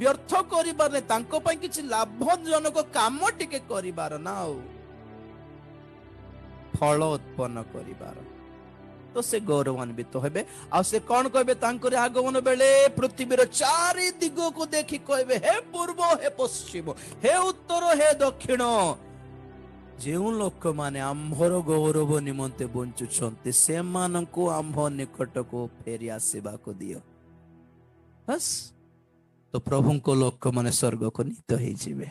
B: ବ୍ୟର୍ଥ କରିବାର ନାହିଁ, ତାଙ୍କ ପାଇଁ କିଛି ଲାଭଜନକ କାମ ଟିକେ କରିବାର ନା, ଆଉ ଫଳ ଉତ୍ପନ୍ନ କରିବାର। ତ ସେ ଗୌରବାନ୍ବିତ ହେବେ। ଆଉ ସେ କଣ କହିବେ? ତାଙ୍କର ଆଗମନ ବେଳେ ପୃଥିବୀର ଚାରି ଦିଗକୁ ଦେଖି କହିବେ, ହେ ପୂର୍ବ, ହେ ପଶ୍ଚିମ, ହେ ଉତ୍ତର, ହେ ଦକ୍ଷିଣ, ଯେଉଁ ଲୋକମାନେ ଆମ୍ଭର ଗୌରବ ନିମନ୍ତେ ବଞ୍ଚୁଛନ୍ତି ସେମାନଙ୍କୁ ଆମ୍ଭ ନିକଟକୁ ଫେରି ଆସିବାକୁ ଦିଅ। ବାସ୍। ତ ପ୍ରଭୁଙ୍କ ଲୋକମାନେ ସ୍ୱର୍ଗକୁ ନୀତ ହେଇଯିବେ।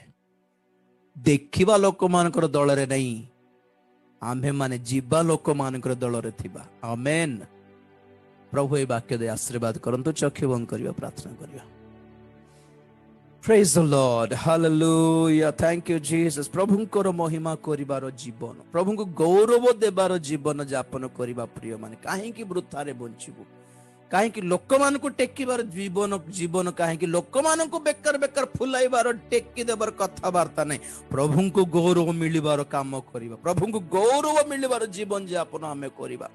B: ଦେଖିବା ଲୋକମାନଙ୍କର ଦଳରେ ନାହିଁ, ଆମ୍ଭେମାନେ ଯିବା ଲୋକମାନଙ୍କର ଦଳରେ ଥିବା। ଆମେନ୍। ପ୍ରଭୁ ଏହି ବାକ୍ୟ ଦେଇ ଆଶୀର୍ବାଦ କରନ୍ତୁ। ଚକ୍ଷୁ ବନ୍ଦ କରିବା, ପ୍ରାର୍ଥନା କରିବା। Praise the Lord. Hallelujah. Thank you Jesus. ପ୍ରଭୁଙ୍କର ମହିମା କରିବାର ଜୀବନ, ପ୍ରଭୁଙ୍କୁ ଗୌରବ ଦେବାର ଜୀବନ ଯାପନ କରିବା ପ୍ରିୟ ମାନେ, କାହିଁକି ବୃଥାରେ ବଞ୍ଚିବୁ? कहीं लोक मान को टेकिबार जीवन जीवन कहीं लोक मान को बेकार बेकार फुलाइबार टेकी देबार कथबार्ता नहीं प्रभु को गौरव मिलिबार काम करिबा प्रभु को गौरव मिलिबार जीवन यापन आमे करिबा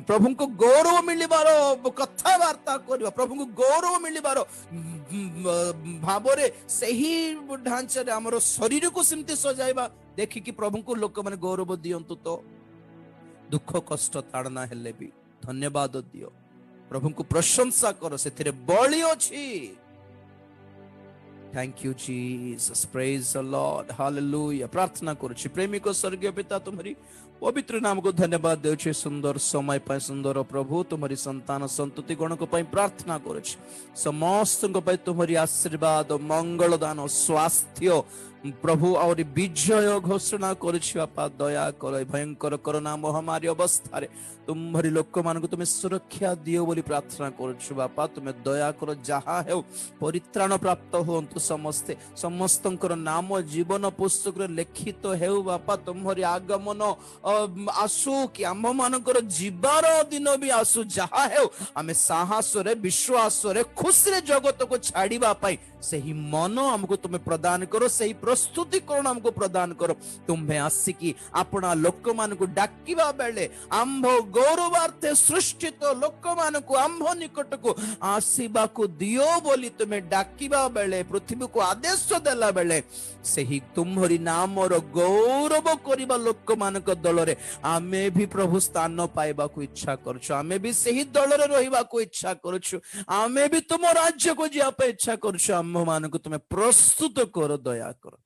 B: प्रभु को गौरव मिलिबार कथबार्ता करिबा प्रभु को गौरव मिलिबार भावरे सही ढांचे हमर शरीर को सिमती सजाइबा देखि कि प्रभु को लोक माने गौरव दियंतु तो दुख कष्ट ताड़ना हेले भी धन्यवाद दियो प्रभु को प्रशंसा करो से बलि अछि thank you Jesus praise the Lord hallelujah प्रार्थना करूछि प्रेमी को स्वर्गीय पिता तुम्हारी पवित्र नाम को धन्यवाद देउछि सुंदर समय पाए सुंदर प्रभु तुम्हारी संतान संतति गण को पाए प्रार्थना करूछि समस्त को पाए तुम्हारी आशीर्वाद मंगल दान स्वास्थ्य प्रभु और विजय घोषणा करुछि बापा दया कर भयंकर कोरोना महामारी अवस्था रे तुम्हारी लोक मान को तुम्हें सुरक्षा दियो बोली प्रार्थना करुछु बापा तुम्हें दया कर जहा है परित्राण प्राप्त होंतु समस्ते समस्तंकर नाम जीवन पुस्तक रे लिखित हेउ बापा तुम्हारी आगमन आसु कि आम मानकर जीवार दिन भी आसु जहा है आमे साहस रे विश्वास रे खुशी रे जगत को छाड़ीबा पाई सही मन हमको तुम्हें प्रदान करो सही प्रस्तुतिकरण हमको प्रदान करो तुम्हें आसिकी अपना लोक मान को डाकिबा बेले आंभ गौरवार्थे सृष्टित लोक मान को आंभ निकट को आसीबा को दियो बोली तुम्हें डाकिबा बेले पृथ्वी को आदेश देला बेले सही तुम्हारी नाम रो गौरव करिबा लोक मान को दल रे आमे भी प्रभु स्थान पाइबा को इच्छा करछु आमे भी सही दल रे रहिबा को इच्छा करछु आमे भी तुम राज्य को जिया पे इच्छा करछु आम मान को तुम्हें प्रस्तुत करो दया करो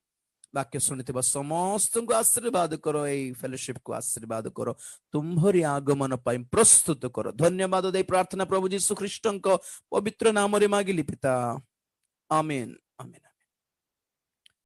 B: वाक्य शुणिथिबा समस्त को आशीर्वाद करो ए फेलोशिप को आशीर्वाद करो तुम्हारी आगमन पाई प्रस्तुत करो धन्यवाद दे प्रार्थना प्रभु यीशु ख्रीष्टଙ୍କ पवित्र नाम रे मागिली पिता आमेन आमेन।